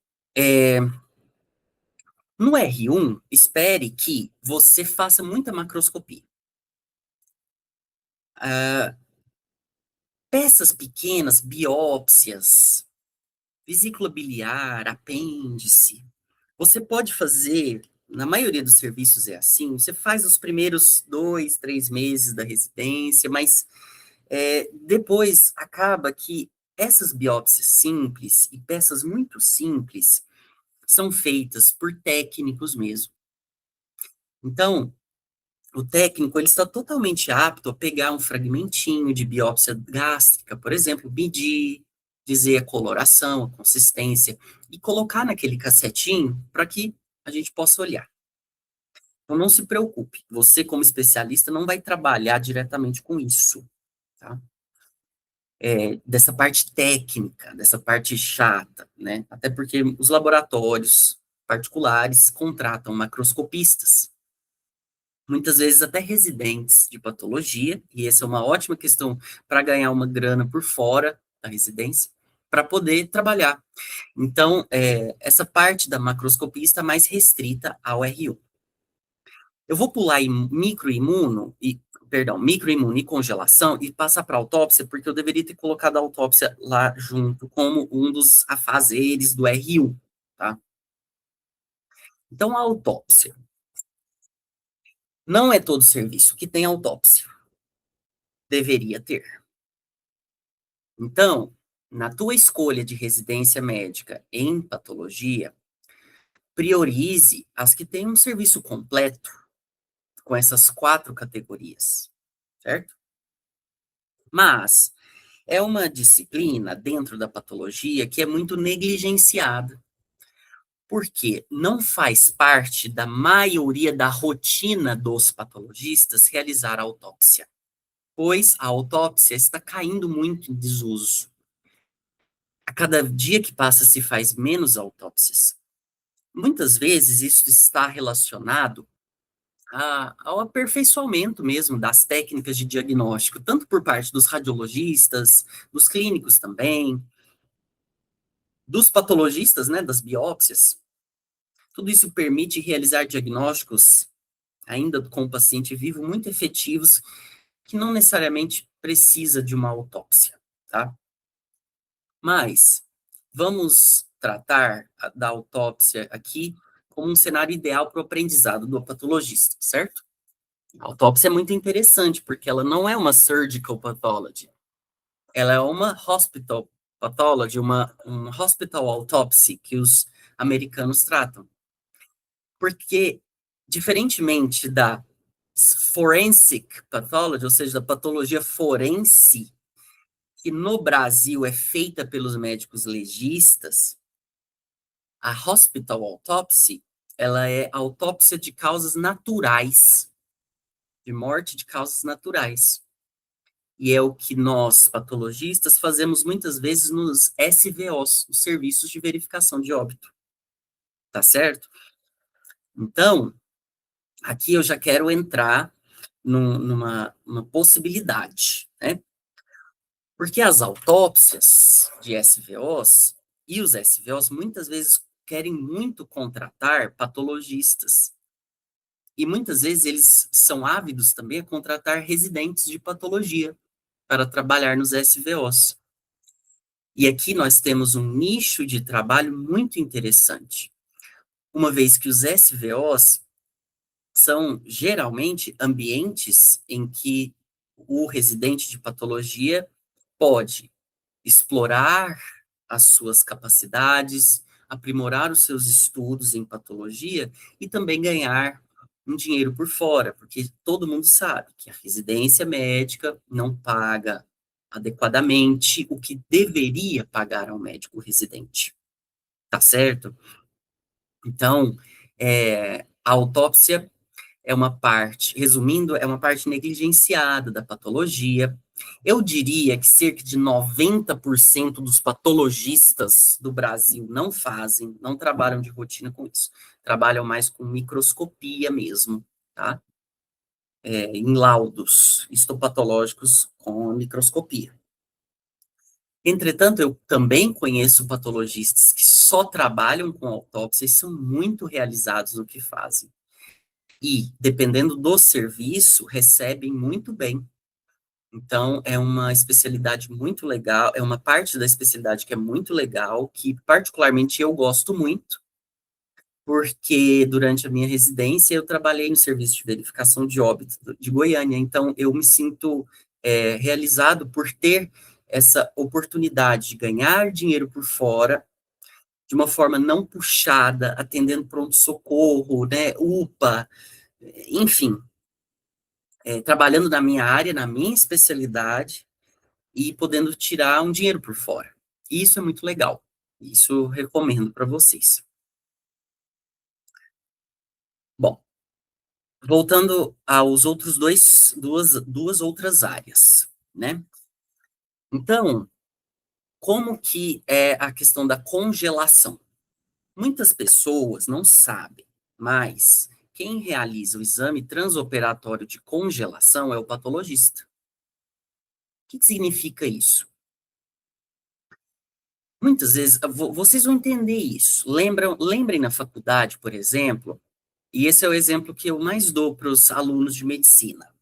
no R1, espere que você faça muita macroscopia. Peças pequenas, biópsias, vesícula biliar, apêndice, você pode fazer, na maioria dos serviços é assim, você faz os primeiros 2, 3 meses da residência, mas depois acaba que essas biópsias simples e peças muito simples são feitas por técnicos mesmo. Então, o técnico ele está totalmente apto a pegar um fragmentinho de biópsia gástrica, por exemplo, medir, dizer a coloração, a consistência, e colocar naquele cassetinho para que a gente possa olhar. Então, não se preocupe, você, como especialista, não vai trabalhar diretamente com isso, tá? Dessa parte técnica, dessa parte chata, né? Até porque os laboratórios particulares contratam macroscopistas, muitas vezes até residentes de patologia, e essa é uma ótima questão para ganhar uma grana por fora da residência, para poder trabalhar. Então, essa parte da macroscopia está mais restrita ao RU. Eu vou pular em microimuno e congelação e passar para autópsia, porque eu deveria ter colocado a autópsia lá junto como um dos afazeres do RU, tá? Então, a autópsia. Não é todo serviço que tem autópsia. Deveria ter. Então, na tua escolha de residência médica em patologia, priorize as que têm um serviço completo com essas 4 categorias, certo? Mas é uma disciplina dentro da patologia que é muito negligenciada, porque não faz parte da maioria da rotina dos patologistas realizar a autópsia, pois a autópsia está caindo muito em desuso. A cada dia que passa se faz menos autópsias. Muitas vezes isso está relacionado ao aperfeiçoamento mesmo das técnicas de diagnóstico, tanto por parte dos radiologistas, dos clínicos também, dos patologistas, né, das biópsias. Tudo isso permite realizar diagnósticos, ainda com o paciente vivo, muito efetivos, que não necessariamente precisa de uma autópsia, tá? Mas vamos tratar da autópsia aqui como um cenário ideal para o aprendizado do patologista, certo? A autópsia é muito interessante, porque ela não é uma surgical pathology, ela é uma hospital pathology, um hospital autopsy que os americanos tratam. Porque, diferentemente da forensic pathology, ou seja, da patologia forense, que no Brasil é feita pelos médicos legistas, a hospital autopsy, ela é a autópsia de causas naturais, de morte de causas naturais. E é o que nós, patologistas, fazemos muitas vezes nos SVOs, os Serviços de Verificação de Óbito. Tá certo? Então, aqui eu já quero entrar numa possibilidade, né? Porque as autópsias de SVOs e os SVOs muitas vezes querem muito contratar patologistas. E muitas vezes eles são ávidos também a contratar residentes de patologia para trabalhar nos SVOs. E aqui nós temos um nicho de trabalho muito interessante, uma vez que os SVOs são geralmente ambientes em que o residente de patologia pode explorar as suas capacidades, aprimorar os seus estudos em patologia e também ganhar um dinheiro por fora, porque todo mundo sabe que a residência médica não paga adequadamente o que deveria pagar ao médico residente, tá certo? Então, a autópsia é uma parte, resumindo, é uma parte negligenciada da patologia. Eu diria que cerca de 90% dos patologistas do Brasil não fazem, não trabalham de rotina com isso. Trabalham mais com microscopia mesmo, tá? Em laudos histopatológicos com microscopia. Entretanto, eu também conheço patologistas que só trabalham com autópsia e são muito realizados no que fazem. E, dependendo do serviço, recebem muito bem. Então, é uma especialidade muito legal, é uma parte da especialidade que é muito legal, que particularmente eu gosto muito, porque durante a minha residência eu trabalhei no serviço de verificação de óbito de Goiânia, então eu me sinto realizado por ter essa oportunidade de ganhar dinheiro por fora, de uma forma não puxada, atendendo pronto-socorro, né, UPA, enfim, trabalhando na minha área, na minha especialidade, e podendo tirar um dinheiro por fora. Isso é muito legal. Isso eu recomendo para vocês. Bom, voltando aos outros duas outras áreas, né? Então, como que é a questão da congelação? Muitas pessoas não sabem, mas quem realiza o exame transoperatório de congelação é o patologista. O que significa isso? Muitas vezes, vocês vão entender isso. Lembrem na faculdade, por exemplo, e esse é o exemplo que eu mais dou para os alunos de medicina.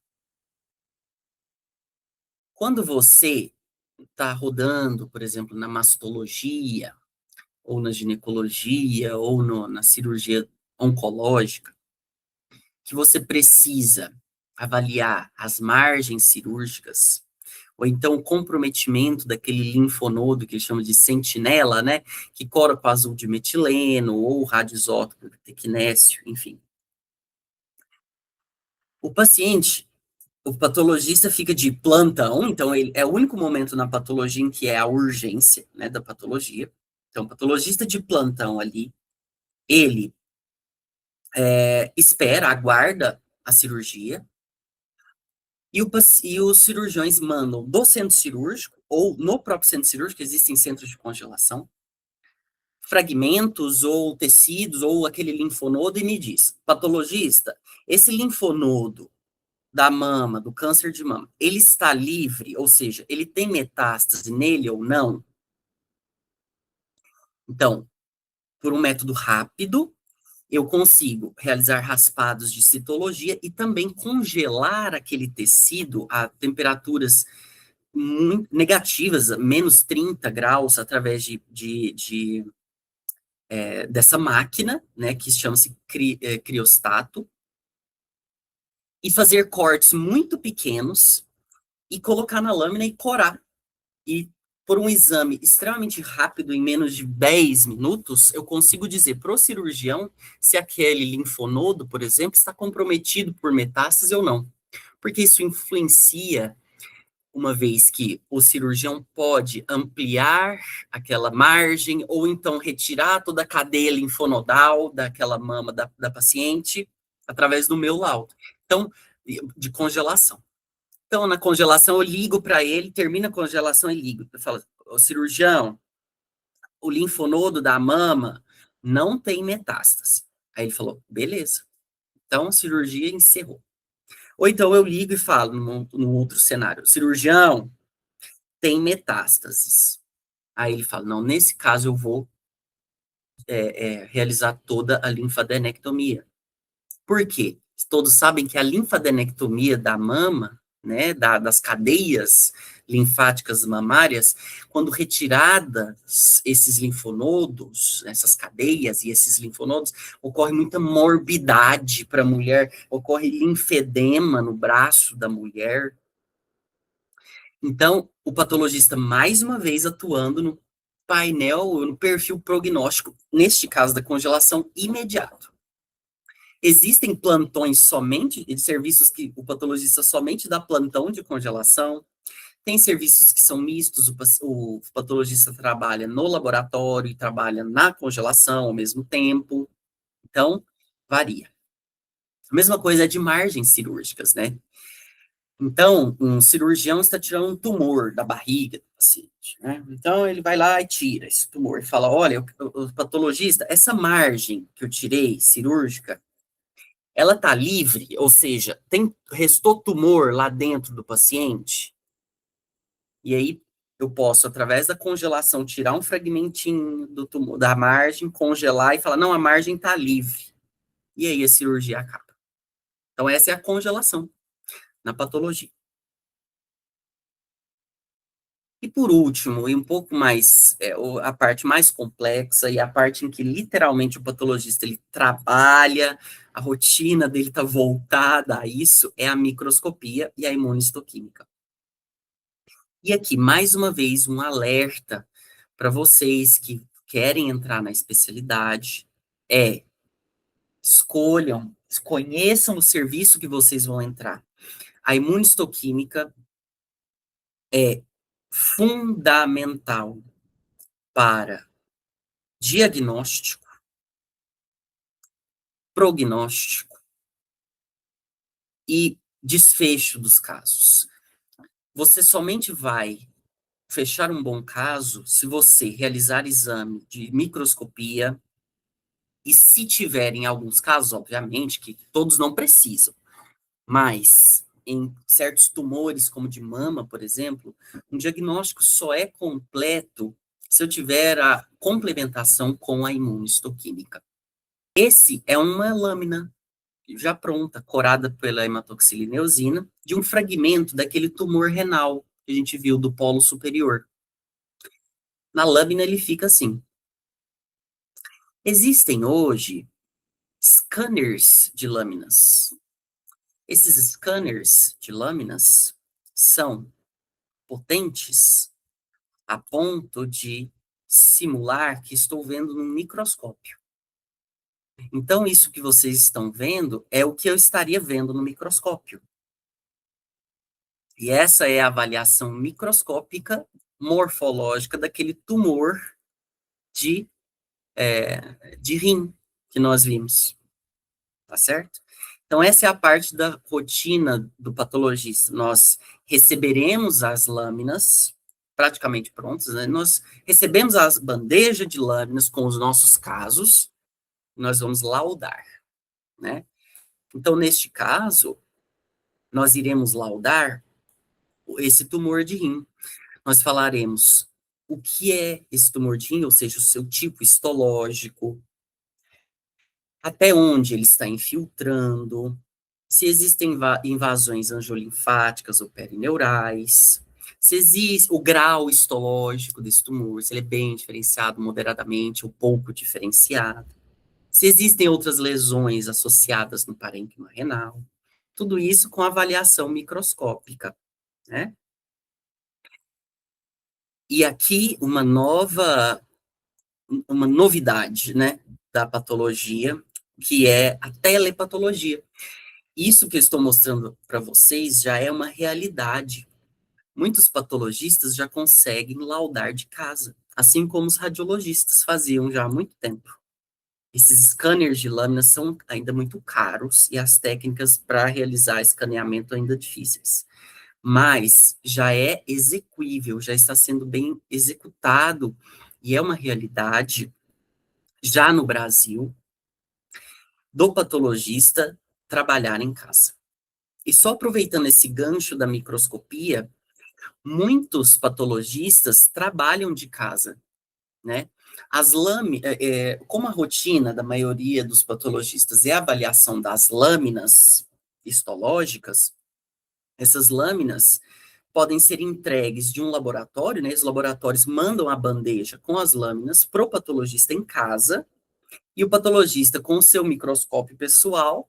Quando você está rodando, por exemplo, na mastologia, ou na ginecologia, ou na cirurgia oncológica, que você precisa avaliar as margens cirúrgicas, ou então o comprometimento daquele linfonodo que eles chamam de sentinela, né, que corpa azul de metileno, ou radioisótopo de tecnésio, enfim. O paciente, o patologista fica de plantão, então ele é o único momento na patologia em que é a urgência, né, da patologia. Então, o patologista de plantão ali, ele espera, aguarda a cirurgia, e os cirurgiões mandam do centro cirúrgico, ou no próprio centro cirúrgico, existem centros de congelação, fragmentos ou tecidos, ou aquele linfonodo, e me diz, patologista, esse linfonodo da mama, do câncer de mama, ele está livre, ou seja, ele tem metástase nele ou não? Então, por um método rápido, eu consigo realizar raspados de citologia e também congelar aquele tecido a temperaturas muito negativas, menos 30 graus, através dessa máquina, né, que chama-se criostato, e fazer cortes muito pequenos e colocar na lâmina e corar. E por um exame extremamente rápido, em menos de 10 minutos, eu consigo dizer para o cirurgião se aquele linfonodo, por exemplo, está comprometido por metástase ou não. Porque isso influencia, uma vez que o cirurgião pode ampliar aquela margem, ou então retirar toda a cadeia linfonodal daquela mama da paciente, através do meu laudo. Então, de congelação. Então, na congelação, eu ligo para ele, termina a congelação e ligo. Eu falo, o cirurgião, o linfonodo da mama não tem metástase. Aí ele falou, beleza. Então, a cirurgia encerrou. Ou então eu ligo e falo, no outro cenário, cirurgião, tem metástases. Aí ele fala, não, nesse caso eu vou realizar toda a linfadenectomia. Por quê? Todos sabem que a linfadenectomia da mama, né, das cadeias linfáticas mamárias, quando retiradas esses linfonodos, essas cadeias e esses linfonodos, ocorre muita morbidade para a mulher, ocorre linfedema no braço da mulher. Então, o patologista, mais uma vez, atuando no painel, no perfil prognóstico, neste caso da congelação, imediato. Existem plantões somente, de serviços que o patologista somente dá plantão de congelação. Tem serviços que são mistos, o patologista trabalha no laboratório e trabalha na congelação ao mesmo tempo. Então, varia. A mesma coisa é de margens cirúrgicas, né? Então, um cirurgião está tirando um tumor da barriga do paciente, né? Então, ele vai lá e tira esse tumor e fala, olha, o patologista, essa margem que eu tirei cirúrgica, ela está livre, ou seja, restou tumor lá dentro do paciente, e aí eu posso, através da congelação, tirar um fragmentinho do tumor, da margem, congelar e falar, não, a margem está livre. E aí a cirurgia acaba. Então, essa é a congelação na patologia. E por último, e um pouco mais, a parte mais complexa, e a parte em que literalmente o patologista ele trabalha, a rotina dele está voltada a isso, é a microscopia e a imunistoquímica. E aqui, mais uma vez, um alerta para vocês que querem entrar na especialidade, escolham, conheçam o serviço que vocês vão entrar. A imunistoquímica é fundamental para diagnóstico, prognóstico e desfecho dos casos. Você somente vai fechar um bom caso se você realizar exame de microscopia e se tiver em alguns casos, obviamente, que todos não precisam, mas em certos tumores, como de mama, por exemplo, um diagnóstico só é completo se eu tiver a complementação com a imunistoquímica. Esse é uma lâmina já pronta, corada pela hematoxilina eosina, de um fragmento daquele tumor renal que a gente viu do polo superior. Na lâmina ele fica assim. Existem hoje scanners de lâminas. Esses scanners de lâminas são potentes a ponto de simular que estou vendo num microscópio. Então, isso que vocês estão vendo é o que eu estaria vendo no microscópio. E essa é a avaliação microscópica morfológica daquele tumor de, de rim que nós vimos, tá certo? Então, essa é a parte da rotina do patologista. Nós receberemos as lâminas praticamente prontas, né? Nós recebemos as bandejas de lâminas com os nossos casos, nós vamos laudar, né? Então, neste caso, nós iremos laudar esse tumor de rim. Nós falaremos o que é esse tumor de rim, ou seja, o seu tipo histológico, até onde ele está infiltrando, se existem invasões angiolinfáticas ou perineurais, se existe o grau histológico desse tumor, se ele é bem diferenciado, moderadamente ou pouco diferenciado, se existem outras lesões associadas no parênquima renal, tudo isso com avaliação microscópica, né? E aqui uma novidade, né, da patologia, que é a telepatologia. Isso que eu estou mostrando para vocês já é uma realidade. Muitos patologistas já conseguem laudar de casa, assim como os radiologistas faziam já há muito tempo. Esses scanners de lâminas são ainda muito caros e as técnicas para realizar escaneamento ainda difíceis. Mas já é execuível, já está sendo bem executado e é uma realidade já no Brasil do patologista trabalhar em casa. E só aproveitando esse gancho da microscopia, muitos patologistas trabalham de casa, né? As lâminas, como a rotina da maioria dos patologistas é a avaliação das lâminas histológicas, essas lâminas podem ser entregues de um laboratório, né? Os laboratórios mandam a bandeja com as lâminas para o patologista em casa, e o patologista, com o seu microscópio pessoal,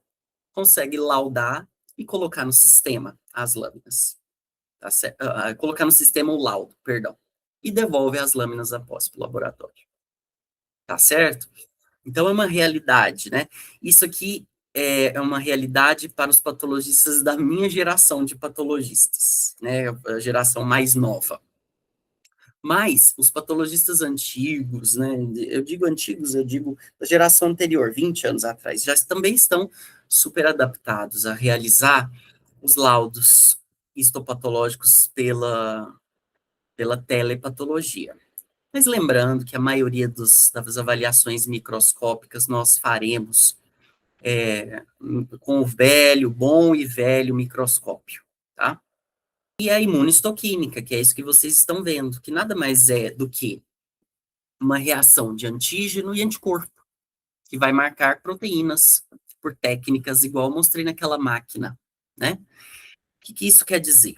consegue laudar e colocar no sistema as lâminas. Tá certo? Colocar no sistema o laudo, perdão. E devolve as lâminas após para o laboratório. Tá certo? Então é uma realidade, né? Isso aqui é uma realidade para os patologistas da minha geração de patologistas, né? A geração mais nova. Mas os patologistas antigos, né? Eu digo antigos, eu digo da geração anterior, 20 anos atrás, já também estão super adaptados a realizar os laudos histopatológicos pela telepatologia. Mas lembrando que a maioria das avaliações microscópicas nós faremos com o bom e velho microscópio, tá? E a imunistoquímica, que é isso que vocês estão vendo, que nada mais é do que uma reação de antígeno e anticorpo, que vai marcar proteínas por técnicas igual eu mostrei naquela máquina, né? O que isso quer dizer?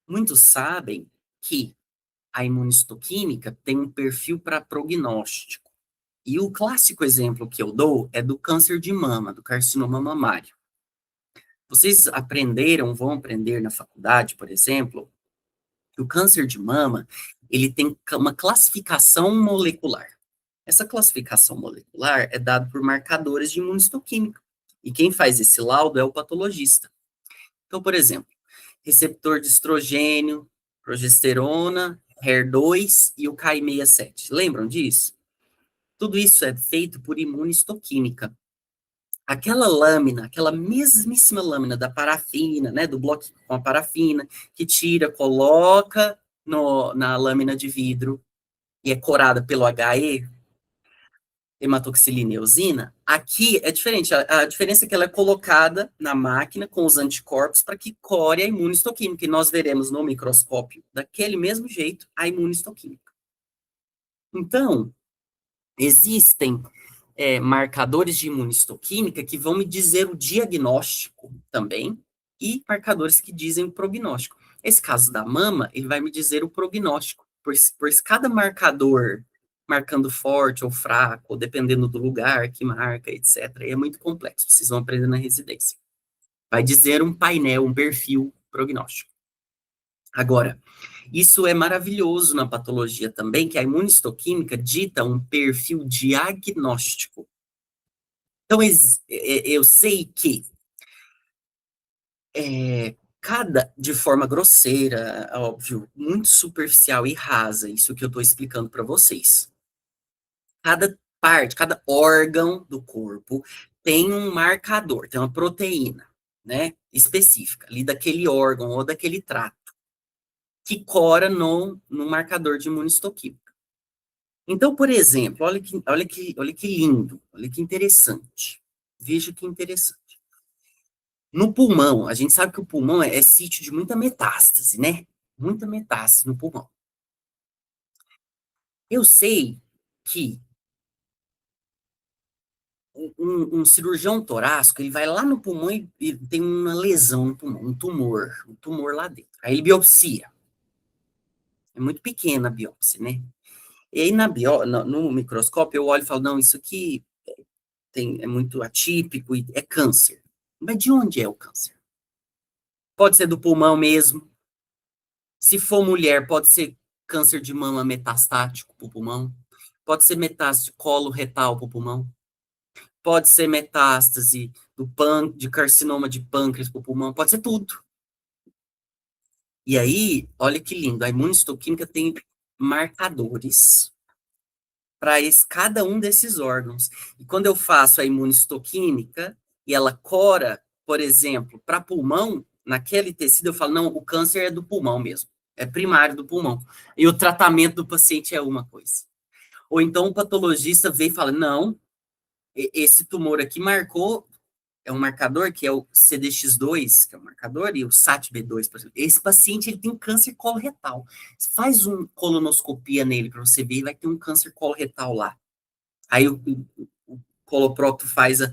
Muitos sabem que a imunistoquímica tem um perfil para prognóstico. E o clássico exemplo que eu dou é do câncer de mama, do carcinoma mamário. Vocês vão aprender na faculdade, por exemplo, que o câncer de mama, ele tem uma classificação molecular. Essa classificação molecular é dada por marcadores de imunistoquímica. E quem faz esse laudo é o patologista. Então, por exemplo, receptor de estrogênio, progesterona, HER2 e o Ki67. Lembram disso? Tudo isso é feito por imunistoquímica. Aquela lâmina, aquela mesmíssima lâmina da parafina, né, do bloco com a parafina, que tira, coloca na lâmina de vidro e é corada pelo HE, hematoxilina e eosina, aqui é diferente. A diferença é que ela é colocada na máquina com os anticorpos para que core a imunistoquímica. E nós veremos no microscópio, daquele mesmo jeito, a imunistoquímica. Então, existem marcadores de imunistoquímica que vão me dizer o diagnóstico também, e marcadores que dizem o prognóstico. Esse caso da mama, ele vai me dizer o prognóstico, pois cada marcador marcando forte ou fraco, ou dependendo do lugar que marca, etc. É muito complexo, vocês vão aprender na residência. Vai dizer um painel, um perfil prognóstico. Agora, isso é maravilhoso na patologia também, que a imunistoquímica dita um perfil diagnóstico. Então, eu sei que de forma grosseira, óbvio, muito superficial e rasa, isso que eu estou explicando para vocês. Cada parte, cada órgão do corpo tem um marcador, tem uma proteína, né, específica, ali daquele órgão ou daquele trato, que cora no marcador de imunistoquímica. Então, por exemplo, olha que lindo, olha que interessante. Veja que interessante. No pulmão, a gente sabe que o pulmão é sítio de muita metástase, né? Muita metástase no pulmão. Eu sei que um cirurgião torácico, ele vai lá no pulmão e tem uma lesão no pulmão, um tumor lá dentro. Aí ele biopsia. É muito pequena a biópsia, né? E aí no microscópio eu olho e falo, não, isso aqui é muito atípico e é câncer. Mas de onde é o câncer? Pode ser do pulmão mesmo. Se for mulher, pode ser câncer de mama metastático para o pulmão. Pode ser metástase colo retal para o pulmão. Pode ser metástase de carcinoma de pâncreas para o pulmão. Pode ser tudo. E aí, olha que lindo. A imunistoquímica tem marcadores para cada um desses órgãos. E quando eu faço a imunistoquímica e ela cora, por exemplo, para pulmão, naquele tecido, eu falo, não, o câncer é do pulmão mesmo. É primário do pulmão. E o tratamento do paciente é uma coisa. Ou então o patologista vê e fala, não, esse tumor aqui marcou, é um marcador que é o CDX2, que é o marcador, e o SATB2, por exemplo. Esse paciente ele tem câncer coloretal. Você faz uma colonoscopia nele para você ver, e vai ter um câncer coloretal lá. Aí o coloprocto faz a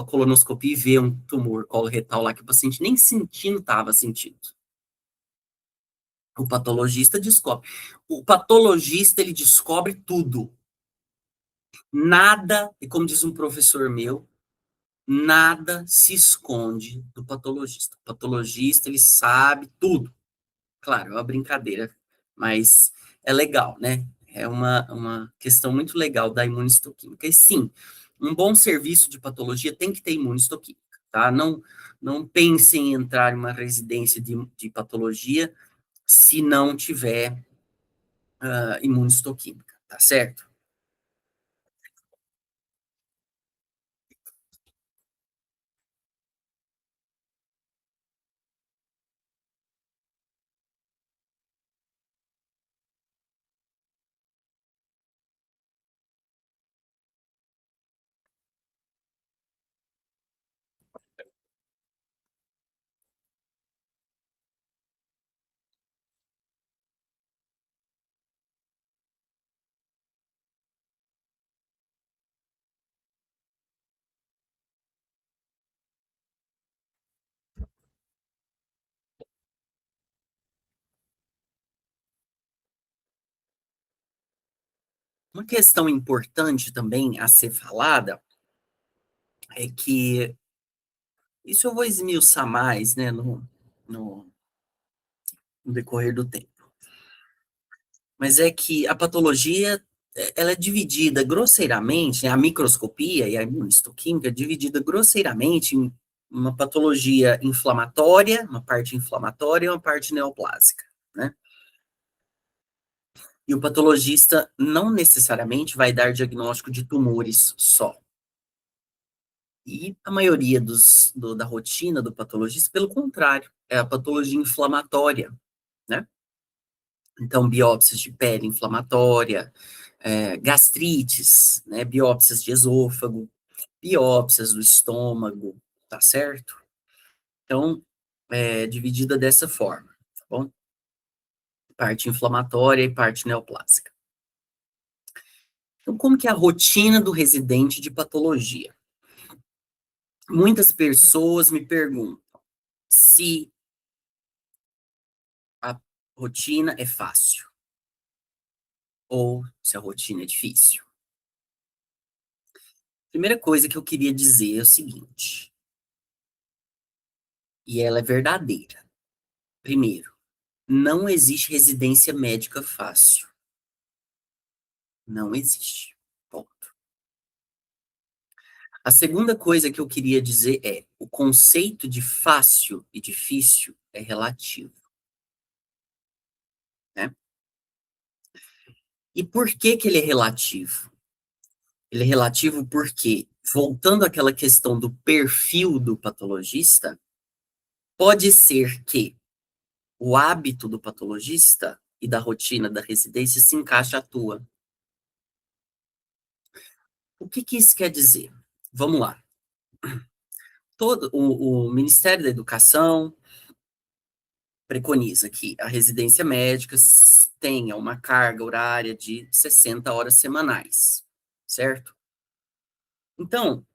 colonoscopia e vê um tumor coloretal lá que o paciente nem sentindo estava sentindo. O patologista descobre. O patologista, ele descobre tudo. Nada, e como diz um professor meu, nada se esconde do patologista. O patologista, ele sabe tudo. Claro, é uma brincadeira, mas é legal, né? É uma questão muito legal da imunistoquímica. E sim, um bom serviço de patologia tem que ter imunistoquímica, tá? Não pense em entrar em uma residência de patologia se não tiver imunistoquímica, tá certo? Uma questão importante também a ser falada é que isso eu vou esmiuçar mais, né, no, no decorrer do tempo. Mas é que a patologia, ela é dividida grosseiramente, né, a microscopia e a imunistoquímica é dividida grosseiramente em uma patologia inflamatória, uma parte inflamatória e uma parte neoplásica, né? E o patologista não necessariamente vai dar diagnóstico de tumores só. E a maioria da rotina do patologista, pelo contrário, é a patologia inflamatória, né? Então, biópsias de pele inflamatória, gastrites, né? Biópsias de esôfago, biópsias do estômago, tá certo? Então, é dividida dessa forma, tá bom? Parte inflamatória e parte neoplásica. Então, como que é a rotina do residente de patologia? Muitas pessoas me perguntam se a rotina é fácil ou se a rotina é difícil. Primeira coisa que eu queria dizer é o seguinte, e ela é verdadeira. Primeiro, Não existe residência médica fácil. Não existe. Ponto. A segunda coisa que eu queria dizer é: o conceito de fácil e difícil é relativo, né? E por que que ele é relativo? Ele é relativo porque, voltando àquela questão do perfil do patologista, pode ser que o hábito do patologista e da rotina da residência se encaixe à tua. O que que isso quer dizer? Vamos lá. Todo o Ministério da Educação preconiza que a residência médica tenha uma carga horária de 60 horas semanais, certo? Então,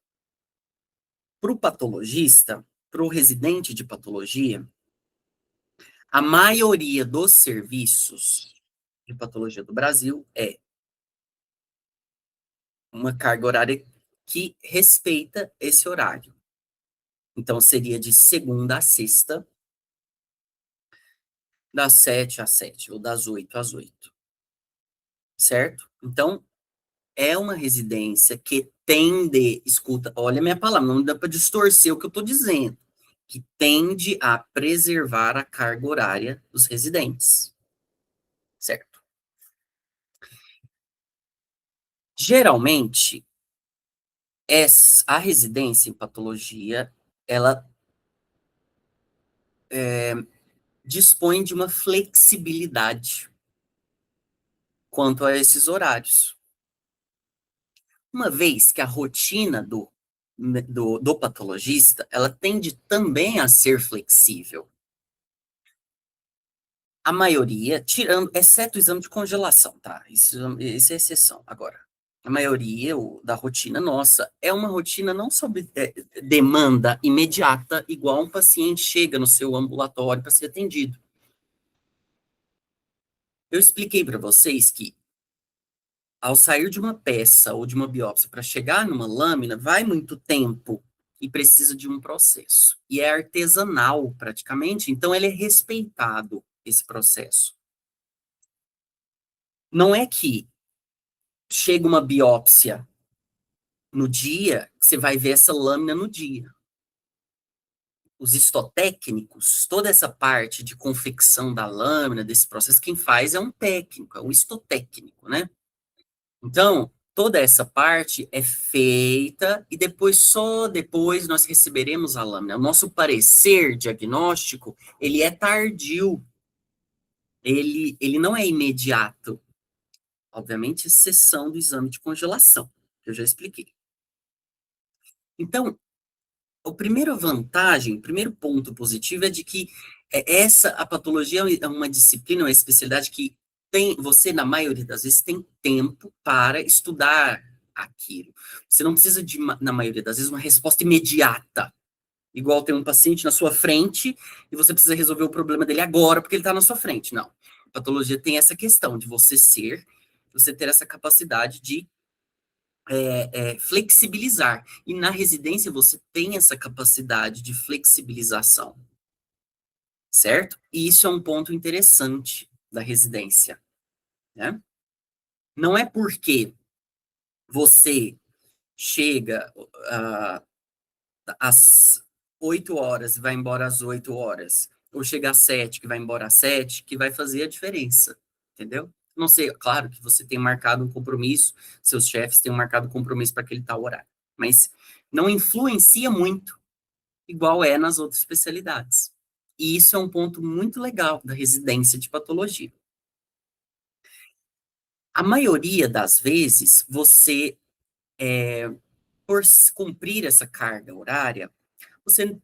para o patologista, para o residente de patologia, a maioria dos serviços de patologia do Brasil é uma carga horária que respeita esse horário. Então, seria de segunda a sexta, das 7 às 7, ou das 8 às 8, certo? Então, é uma residência que tende, escuta, olha a minha palavra, não dá para distorcer o que eu estou dizendo, que tende a preservar a carga horária dos residentes, certo? Geralmente, a residência em patologia, ela dispõe de uma flexibilidade quanto a esses horários. Uma vez que a rotina do patologista, ela tende também a ser flexível. A maioria, tirando, exceto o exame de congelação, tá? Isso é exceção. Agora, a maioria da rotina nossa é uma rotina não sob demanda imediata, igual um paciente chega no seu ambulatório para ser atendido. Eu expliquei para vocês que ao sair de uma peça ou de uma biópsia para chegar numa lâmina, vai muito tempo e precisa de um processo. E é artesanal, praticamente, então ele é respeitado, esse processo. Não é que chega uma biópsia no dia, que você vai ver essa lâmina no dia. Os histotécnicos, toda essa parte de confecção da lâmina, desse processo, quem faz é um técnico, é um histotécnico, né? Então, toda essa parte é feita e depois, só depois, nós receberemos a lâmina. O nosso parecer diagnóstico, ele é tardio, ele não é imediato. Obviamente, exceção do exame de congelação, que eu já expliquei. Então, a primeira vantagem, o primeiro ponto positivo é de que a patologia é uma disciplina, uma especialidade que você, na maioria das vezes, tem tempo para estudar aquilo. Você não precisa de, na maioria das vezes, uma resposta imediata. Igual tem um paciente na sua frente e você precisa resolver o problema dele agora porque ele está na sua frente. Não. A patologia tem essa questão de você ter essa capacidade de flexibilizar. E na residência você tem essa capacidade de flexibilização, certo? E isso é um ponto interessante da residência, né? Não é porque você chega às 8 horas e vai embora às 8 horas, ou chega às 7 que vai embora às 7, que vai fazer a diferença, entendeu? Não sei, claro que você tem marcado um compromisso, seus chefes têm marcado um compromisso para aquele tal horário, mas não influencia muito, igual é nas outras especialidades. E isso é um ponto muito legal da residência de patologia. A maioria das vezes, você, por cumprir essa carga horária, você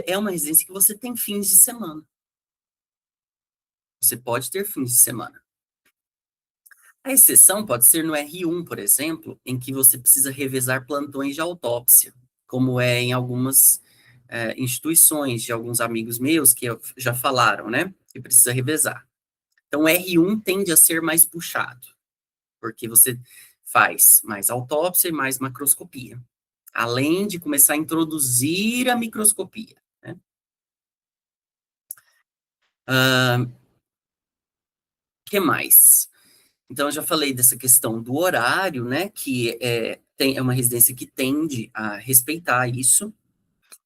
é uma residência que você tem fins de semana. Você pode ter fins de semana. A exceção pode ser no R1, por exemplo, em que você precisa revezar plantões de autópsia, como é em algumas instituições de alguns amigos meus que já falaram, né? Que precisa revezar. Então, o R1 tende a ser mais puxado, porque você faz mais autópsia e mais macroscopia, além de começar a introduzir a microscopia, né? Que mais? Então, eu já falei dessa questão do horário, né? Que é uma residência que tende a respeitar isso.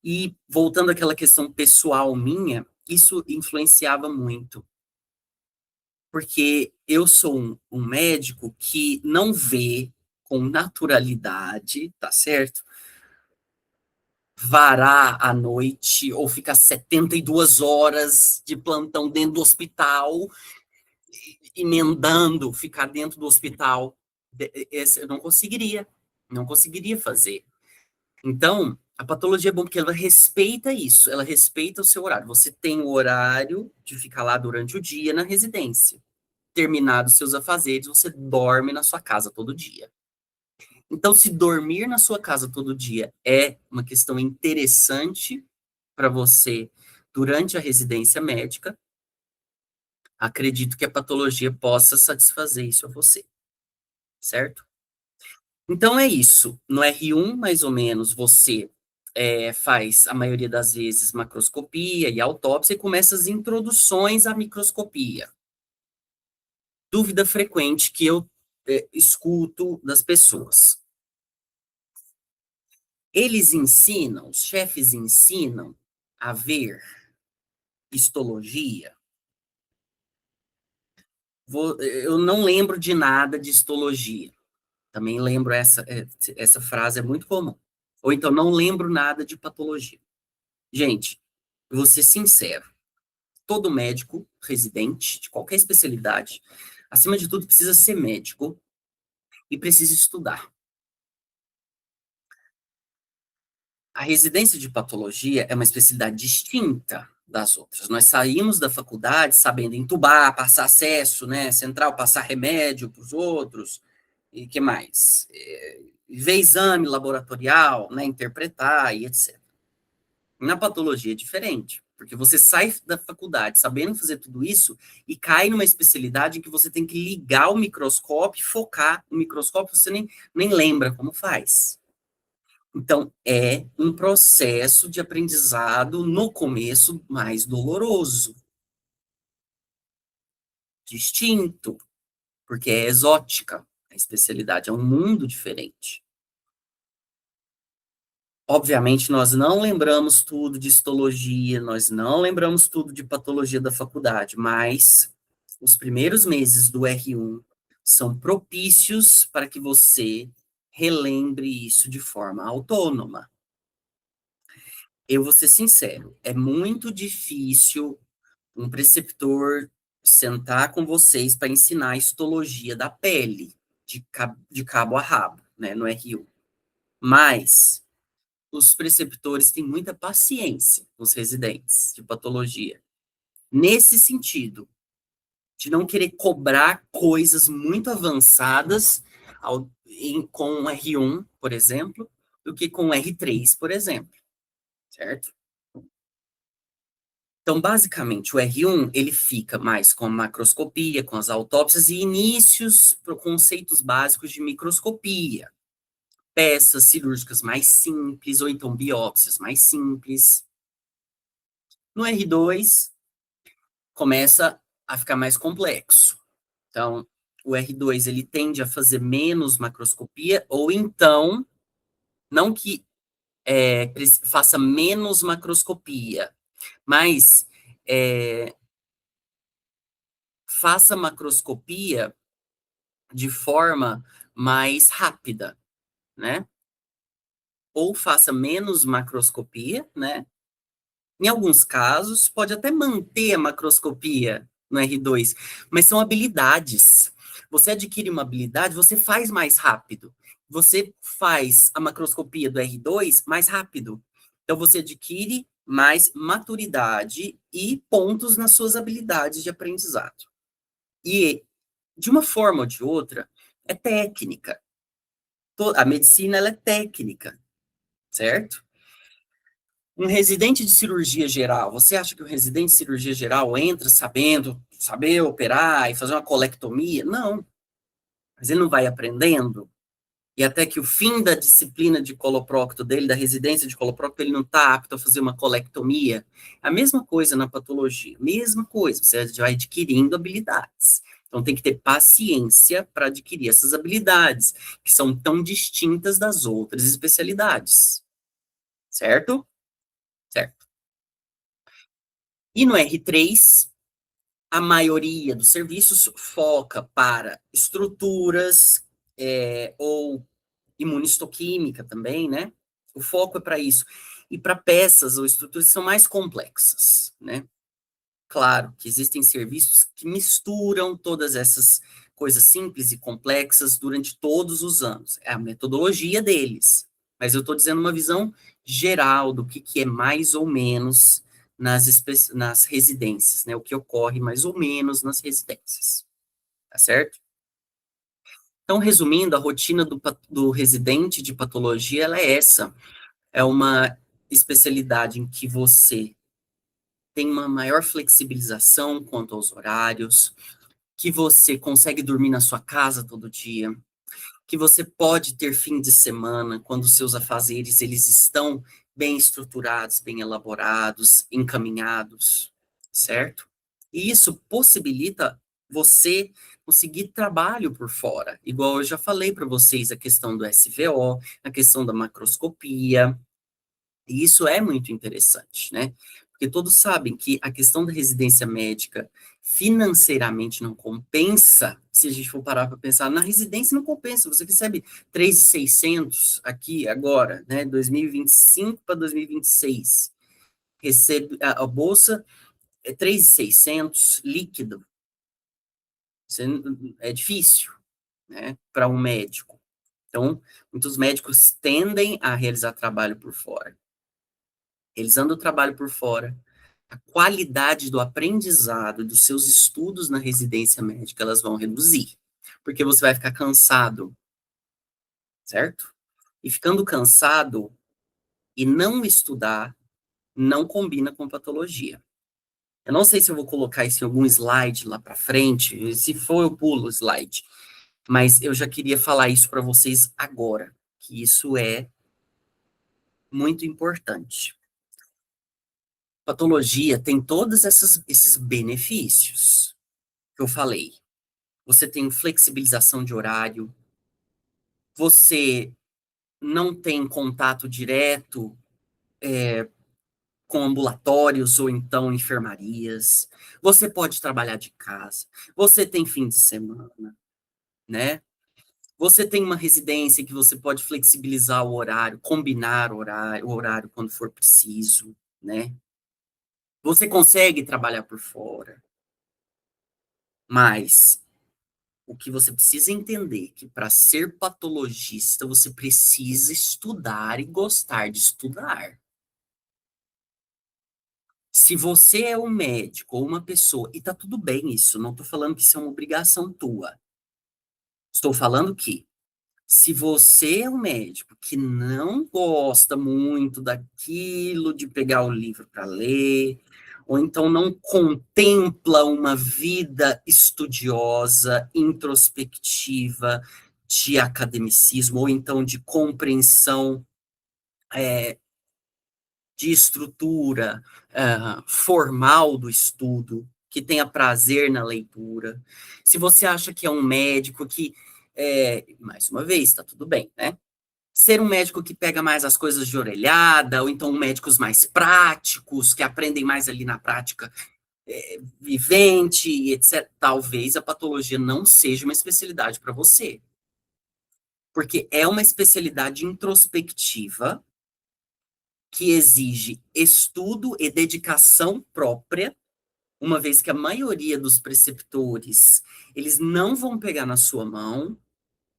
E voltando àquela questão pessoal minha, isso influenciava muito. Porque eu sou um médico que não vê com naturalidade, tá certo? Varar à noite ou ficar 72 horas de plantão dentro do hospital, emendando, ficar dentro do hospital. Eu não conseguiria, não conseguiria fazer. Então, a patologia é bom porque ela respeita isso, ela respeita o seu horário. Você tem o horário de ficar lá durante o dia na residência. Terminados seus afazeres, você dorme na sua casa todo dia. Então, se dormir na sua casa todo dia é uma questão interessante para você durante a residência médica, acredito que a patologia possa satisfazer isso a você, certo? Então é isso. No R1, mais ou menos, você faz, a maioria das vezes, macroscopia e autópsia e começa as introduções à microscopia. Dúvida frequente que eu escuto das pessoas. Eles ensinam, os chefes ensinam a ver histologia. Eu não lembro de nada de histologia. Também lembro essa frase é muito comum. Ou então, não lembro nada de patologia. Gente, eu vou ser sincero. Todo médico residente, de qualquer especialidade, acima de tudo, precisa ser médico e precisa estudar. A residência de patologia é uma especialidade distinta das outras. Nós saímos da faculdade sabendo entubar, passar acesso, né, central, passar remédio para os outros, e que mais? Ver exame laboratorial, né, interpretar e etc. Na patologia é diferente, porque você sai da faculdade sabendo fazer tudo isso e cai numa especialidade em que você tem que ligar o microscópio e focar no microscópio, você nem lembra como faz. Então, é um processo de aprendizado, no começo, mais doloroso, distinto, porque é exótica. A especialidade é um mundo diferente. Obviamente, nós não lembramos tudo de histologia, nós não lembramos tudo de patologia da faculdade, mas os primeiros meses do R1 são propícios para que você relembre isso de forma autônoma. Eu vou ser sincero, é muito difícil um preceptor sentar com vocês para ensinar a histologia da pele, de cabo a rabo, né, no R1. Mas os preceptores têm muita paciência com os residentes de patologia. Nesse sentido, de não querer cobrar coisas muito avançadas com o R1, por exemplo, do que com o R3, por exemplo, certo? Então, basicamente, o R1, ele fica mais com a macroscopia, com as autópsias e inícios para conceitos básicos de microscopia. Peças cirúrgicas mais simples, ou então biópsias mais simples. No R2, começa a ficar mais complexo. Então, o R2, ele tende a fazer menos macroscopia, ou então, não que faça menos macroscopia, mas faça macroscopia de forma mais rápida, né? Ou faça menos macroscopia, né? Em alguns casos, pode até manter a macroscopia no R2, mas são habilidades. Você adquire uma habilidade, você faz mais rápido. Você faz a macroscopia do R2 mais rápido. Então, você adquire mais maturidade e pontos nas suas habilidades de aprendizado. E, de uma forma ou de outra, é técnica. A medicina, ela é técnica, certo? Um residente de cirurgia geral, você acha que o residente de cirurgia geral entra sabendo, saber operar e fazer uma colectomia? Não. Mas ele não vai aprendendo. E até que o fim da disciplina de coloprocto dele, da residência de coloprocto, ele não está apto a fazer uma colectomia. A mesma coisa na patologia, mesma coisa, você vai adquirindo habilidades. Então, tem que ter paciência para adquirir essas habilidades, que são tão distintas das outras especialidades. Certo? Certo. E no R3, a maioria dos serviços foca para estruturas, ou imunistoquímica também, né? O foco é para isso. E para peças ou estruturas que são mais complexas, né? Claro que existem serviços que misturam todas essas coisas simples e complexas durante todos os anos. É a metodologia deles. Mas eu estou dizendo uma visão geral do que é mais ou menos nas residências, né? O que ocorre mais ou menos nas residências. Tá certo? Então, resumindo, a rotina do residente de patologia, ela é essa. É uma especialidade em que você tem uma maior flexibilização quanto aos horários, que você consegue dormir na sua casa todo dia, que você pode ter fim de semana quando os seus afazeres eles estão bem estruturados, bem elaborados, encaminhados, certo? E isso possibilita você conseguir trabalho por fora, igual eu já falei para vocês a questão do SVO, a questão da macroscopia, e isso é muito interessante, né? Porque todos sabem que a questão da residência médica financeiramente não compensa, se a gente for parar para pensar, na residência não compensa, você recebe 3.600 aqui agora, né, 2025 para 2026, recebe a bolsa é 3.600 líquido, você, é difícil, né, para um médico. Então, muitos médicos tendem a realizar trabalho por fora. Realizando o trabalho por fora, a qualidade do aprendizado dos seus estudos na residência médica, elas vão reduzir, porque você vai ficar cansado, certo? E ficando cansado e não estudar, não combina com patologia. Eu não sei se eu vou colocar isso em algum slide lá para frente, se for eu pulo o slide, mas eu já queria falar isso para vocês agora, que isso é muito importante. Patologia tem todos esses benefícios que eu falei. Você tem flexibilização de horário, você não tem contato direto com ambulatórios ou então enfermarias, você pode trabalhar de casa, você tem fim de semana, né? Você tem uma residência que você pode flexibilizar o horário, combinar o horário quando for preciso, né? Você consegue trabalhar por fora, mas o que você precisa entender é que para ser patologista você precisa estudar e gostar de estudar. Se você é um médico ou uma pessoa, e tá tudo bem isso, não estou falando que isso é uma obrigação tua. Estou falando que se você é um médico que não gosta muito daquilo de pegar o livro para ler, ou então não contempla uma vida estudiosa, introspectiva, de academicismo, ou então de compreensão de estrutura formal do estudo, que tenha prazer na leitura. Se você acha que é um médico que, mais uma vez, está tudo bem, né? Ser um médico que pega mais as coisas de orelhada, ou então médicos mais práticos, que aprendem mais ali na prática vivente, etc. Talvez a patologia não seja uma especialidade para você. Porque é uma especialidade introspectiva que exige estudo e dedicação própria, uma vez que a maioria dos preceptores, eles não vão pegar na sua mão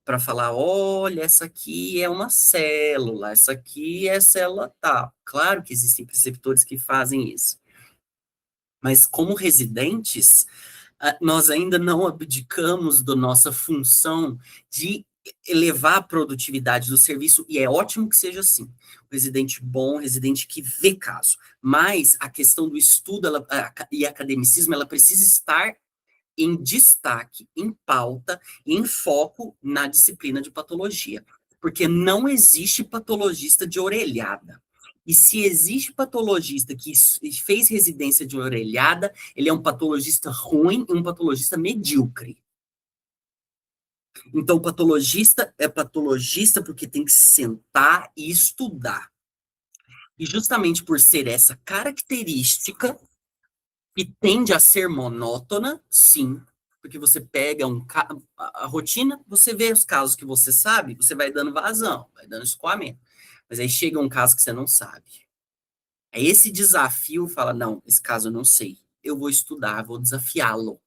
para falar, olha, essa aqui é uma célula, essa aqui é célula tal. Claro que existem preceptores que fazem isso. Mas como residentes, nós ainda não abdicamos da nossa função de elevar a produtividade do serviço, e é ótimo que seja assim. Um residente bom, residente que vê caso. Mas a questão do estudo e academicismo, ela precisa estar em destaque, em pauta, em foco na disciplina de patologia. Porque não existe patologista de orelhada. E se existe patologista que fez residência de orelhada, ele é um patologista ruim e um patologista medíocre. Então, o patologista é patologista porque tem que sentar e estudar. E justamente por ser essa característica, que tende a ser monótona, sim, porque você pega a rotina, você vê os casos que você sabe, você vai dando vazão, vai dando escoamento. Mas aí chega um caso que você não sabe. Aí esse desafio fala, não, esse caso eu não sei. Eu vou estudar, vou desafiá-lo.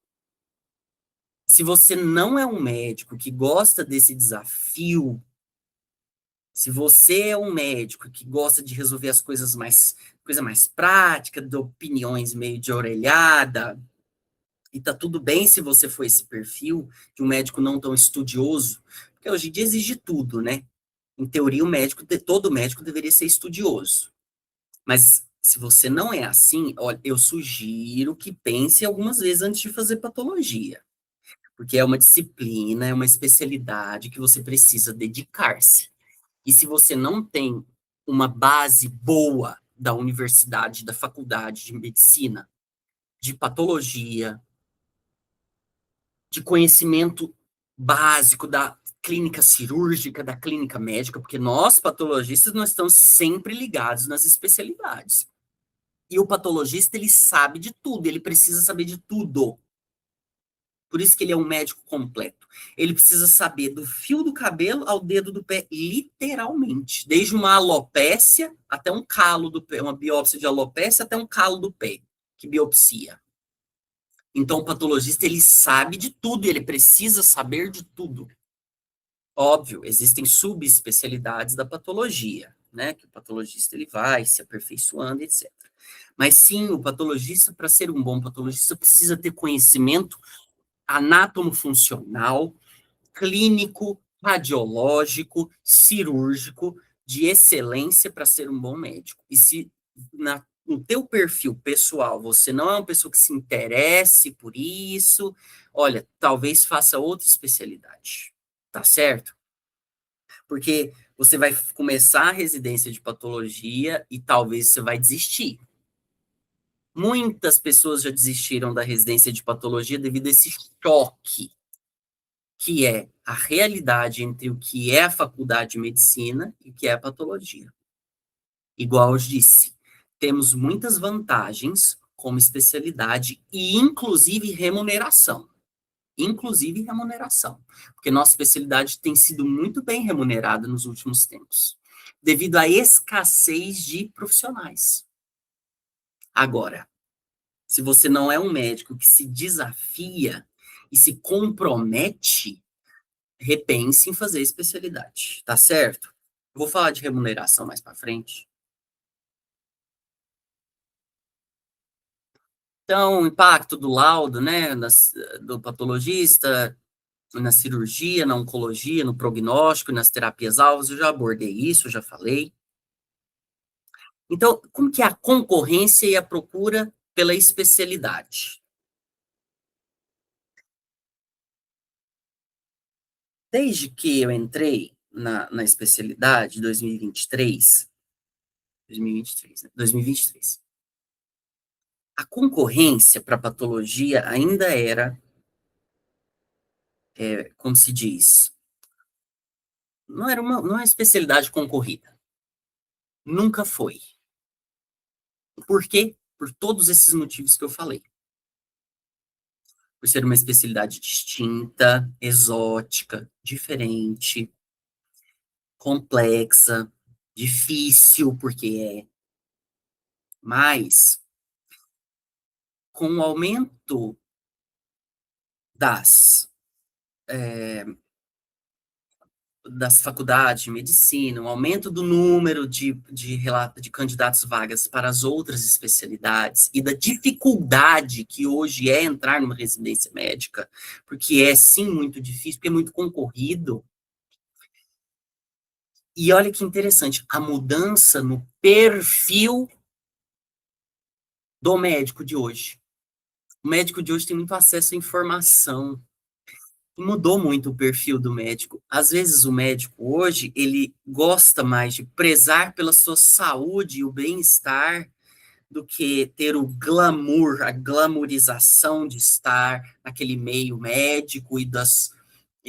Se você não é um médico que gosta desse desafio, se você é um médico que gosta de resolver as coisas mais, coisa mais prática, de opiniões meio de orelhada, e tá tudo bem se você for esse perfil de um médico não tão estudioso, porque hoje em dia exige tudo, né? Em teoria, todo médico deveria ser estudioso. Mas se você não é assim, olha, eu sugiro que pense algumas vezes antes de fazer patologia. Porque é uma disciplina, é uma especialidade que você precisa dedicar-se. E se você não tem uma base boa da universidade, da faculdade de medicina, de patologia, de conhecimento básico da clínica cirúrgica, da clínica médica, porque nós, patologistas, nós estamos sempre ligados nas especialidades. E o patologista, ele sabe de tudo, ele precisa saber de tudo. Por isso que ele é um médico completo. Ele precisa saber do fio do cabelo ao dedo do pé, literalmente. Desde uma alopécia até um calo do pé, uma biópsia de alopécia até um calo do pé, que biopsia. Então, o patologista, ele sabe de tudo, ele precisa saber de tudo. Óbvio, existem subespecialidades da patologia, né? Que o patologista ele vai se aperfeiçoando, etc. Mas sim, o patologista, para ser um bom patologista, precisa ter conhecimento anatomo-funcional, clínico, radiológico, cirúrgico, de excelência para ser um bom médico. E se no teu perfil pessoal você não é uma pessoa que se interesse por isso, olha, talvez faça outra especialidade, tá certo? Porque você vai começar a residência de patologia e talvez você vai desistir. Muitas pessoas já desistiram da residência de patologia devido a esse choque, que é a realidade entre o que é a faculdade de medicina e o que é a patologia. Igual eu disse, temos muitas vantagens como especialidade e, inclusive, remuneração. Inclusive remuneração. Porque nossa especialidade tem sido muito bem remunerada nos últimos tempos, devido à escassez de profissionais. Agora, se você não é um médico que se desafia e se compromete, repense em fazer especialidade, tá certo? Vou falar de remuneração mais para frente. Então, o impacto do laudo, né, do patologista, na cirurgia, na oncologia, no prognóstico, nas terapias-alvos, eu já abordei isso, eu já falei. Então, como que é a concorrência e a procura pela especialidade? Desde que eu entrei na especialidade, 2023, né? 2023, a concorrência para patologia ainda era, como se diz, não é uma especialidade concorrida. Nunca foi. Por quê? Por todos esses motivos que eu falei. Por ser uma especialidade distinta, exótica, diferente, complexa, difícil, porque é. Mas, com o aumento das, das faculdades de medicina, o aumento do número de candidatos vagas para as outras especialidades e da dificuldade que hoje é entrar numa residência médica, porque é sim muito difícil, porque é muito concorrido. E olha que interessante, a mudança no perfil do médico de hoje. O médico de hoje tem muito acesso à informação. Mudou muito o perfil do médico. Às vezes o médico hoje, ele gosta mais de prezar pela sua saúde e o bem-estar do que ter o glamour, a glamourização de estar naquele meio médico e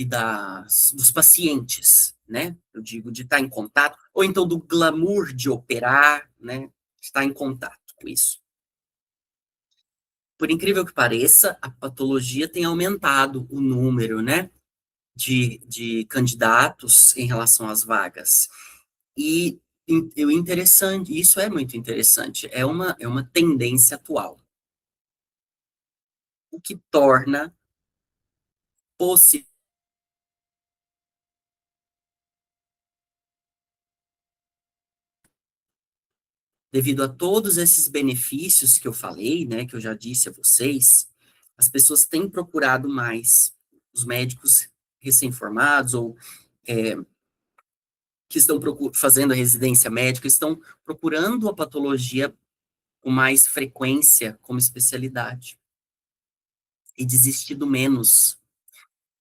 dos pacientes, né? Eu digo de estar em contato, ou então do glamour de operar, né? Estar em contato com isso. Por incrível que pareça, a patologia tem aumentado o número, né, de candidatos em relação às vagas. E o interessante, isso é muito interessante, é uma tendência atual, o que torna possível, devido a todos esses benefícios que eu falei, né, que eu já disse a vocês, as pessoas têm procurado mais, os médicos recém-formados ou é, que estão fazendo a residência médica estão procurando a patologia com mais frequência como especialidade e desistido menos,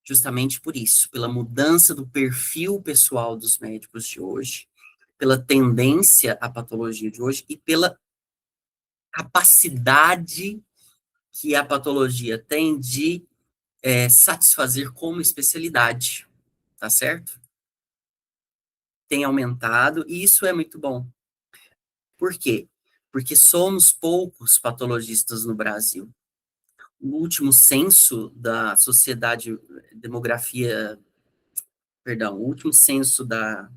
justamente por isso, pela mudança do perfil pessoal dos médicos de hoje, pela tendência à patologia de hoje e pela capacidade que a patologia tem de satisfazer como especialidade, tá certo? Tem aumentado e isso é muito bom. Por quê? Porque somos poucos patologistas no Brasil. O último censo da Sociedade Demografia, perdão, o último censo da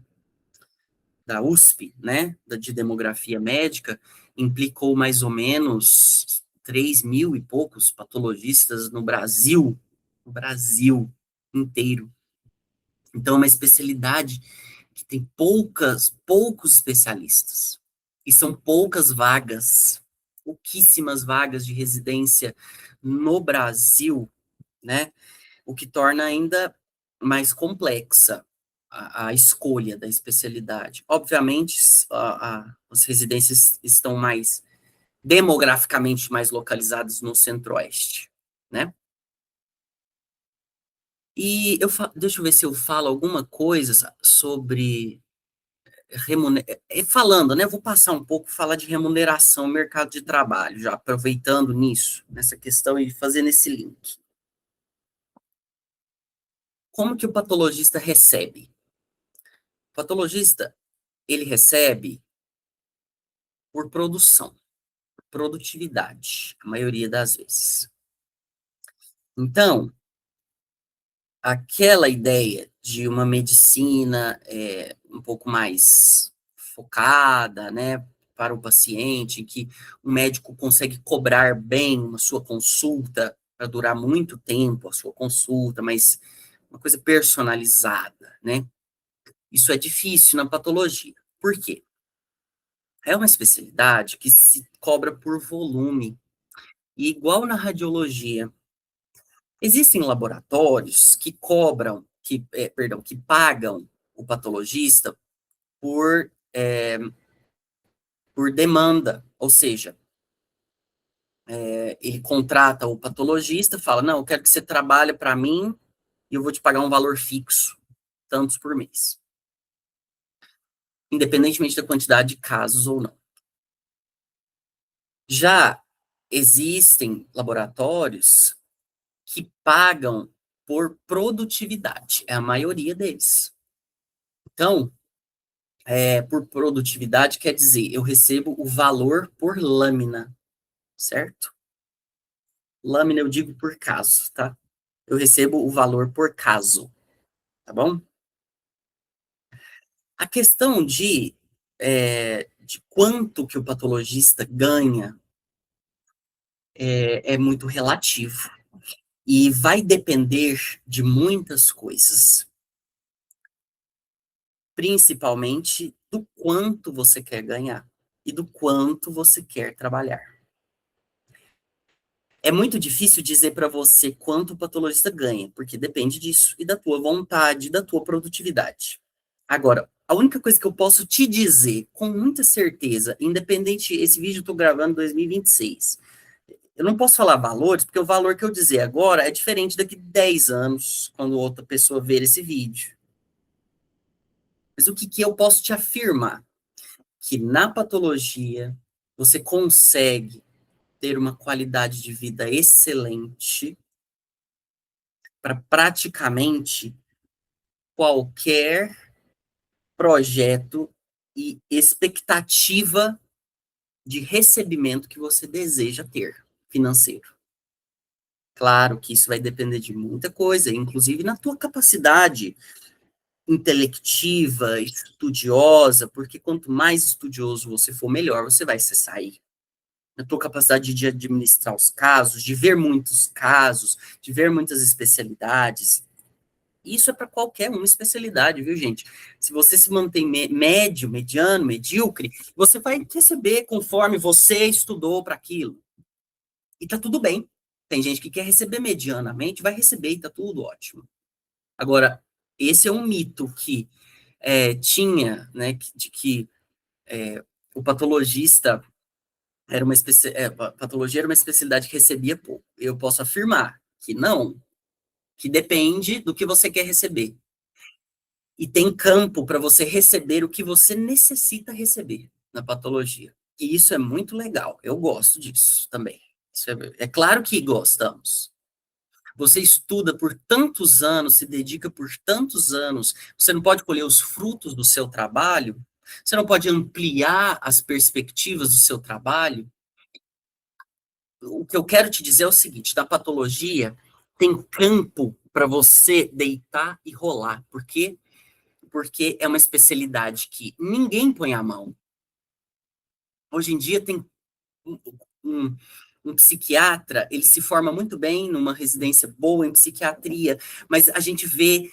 USP, né, de demografia médica, implicou mais ou menos 3 mil e poucos patologistas no Brasil inteiro. Então, é uma especialidade que tem poucos especialistas. E são poucas vagas, pouquíssimas vagas de residência no Brasil, né? O que torna ainda mais complexa a escolha da especialidade. Obviamente, as residências estão mais demograficamente mais localizadas no centro-oeste, né? E deixa eu ver se eu falo alguma coisa sobre falando, né? Vou passar um pouco, falar de remuneração, mercado de trabalho, já aproveitando nisso, nessa questão e fazendo esse link. Como que o patologista recebe? O patologista, ele recebe por produção, produtividade, a maioria das vezes. Então, aquela ideia de uma medicina um pouco mais focada, né, para o paciente, que o médico consegue cobrar bem a sua consulta, para durar muito tempo a sua consulta, mas uma coisa personalizada, né? Isso é difícil na patologia. Por quê? É uma especialidade que se cobra por volume. E igual na radiologia, existem laboratórios que cobram, perdão, que pagam o patologista por, por demanda, ou seja, ele contrata o patologista, fala, não, eu quero que você trabalhe para mim e eu vou te pagar um valor fixo, tantos por mês, independentemente da quantidade de casos ou não. Já existem laboratórios que pagam por produtividade, é a maioria deles. Então, por produtividade quer dizer, eu recebo o valor por lâmina, certo? Lâmina eu digo por caso, tá? Eu recebo o valor por caso, tá bom? A questão de quanto que o patologista ganha é muito relativo e vai depender de muitas coisas, principalmente do quanto você quer ganhar e do quanto você quer trabalhar. É muito difícil dizer para você quanto o patologista ganha, porque depende disso e da tua vontade, da tua produtividade. Agora, a única coisa que eu posso te dizer com muita certeza, independente, esse vídeo eu estou gravando em 2026, eu não posso falar valores, porque o valor que eu dizer agora é diferente daqui de 10 anos, quando outra pessoa ver esse vídeo. Mas o que, que eu posso te afirmar? Que na patologia você consegue ter uma qualidade de vida excelente para praticamente qualquer projeto e expectativa de recebimento que você deseja ter, financeiro. Claro que isso vai depender de muita coisa, inclusive na tua capacidade intelectiva, estudiosa, porque quanto mais estudioso você for, melhor você vai se sair. Na tua capacidade de administrar os casos, de ver muitos casos, de ver muitas especialidades. Isso é para qualquer uma especialidade, viu, gente? Se você se mantém médio, mediano, medíocre, você vai receber conforme você estudou para aquilo. E tá tudo bem. Tem gente que quer receber medianamente, vai receber e tá tudo ótimo. Agora, esse é um mito que tinha, né, de que o patologista era uma patologia era uma especialidade que recebia pouco. Eu posso afirmar que não, que depende do que você quer receber. E tem campo para você receber o que você necessita receber na patologia. E isso é muito legal. Eu gosto disso também. É claro que gostamos. Você estuda por tantos anos, se dedica por tantos anos, você não pode colher os frutos do seu trabalho? Você não pode ampliar as perspectivas do seu trabalho? O que eu quero te dizer é o seguinte: na patologia, tem campo para você deitar e rolar. Por quê? Porque é uma especialidade que ninguém põe a mão. Hoje em dia tem um, um, um psiquiatra, ele se forma muito bem numa residência boa em psiquiatria, mas a gente vê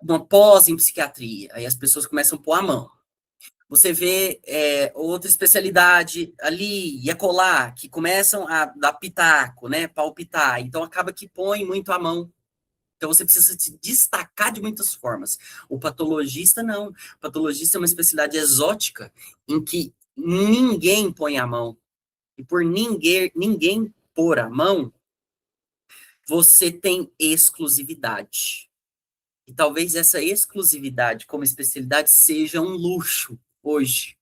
uma pós em psiquiatria, aí as pessoas começam a pôr a mão. Você vê outra especialidade ali e acolá, que começam a dar pitaco, né, palpitar, então acaba que põe muito a mão. Então você precisa se destacar de muitas formas. O patologista não. O patologista é uma especialidade exótica em que ninguém põe a mão. E por ninguém pôr a mão, você tem exclusividade. E talvez essa exclusividade como especialidade seja um luxo hoje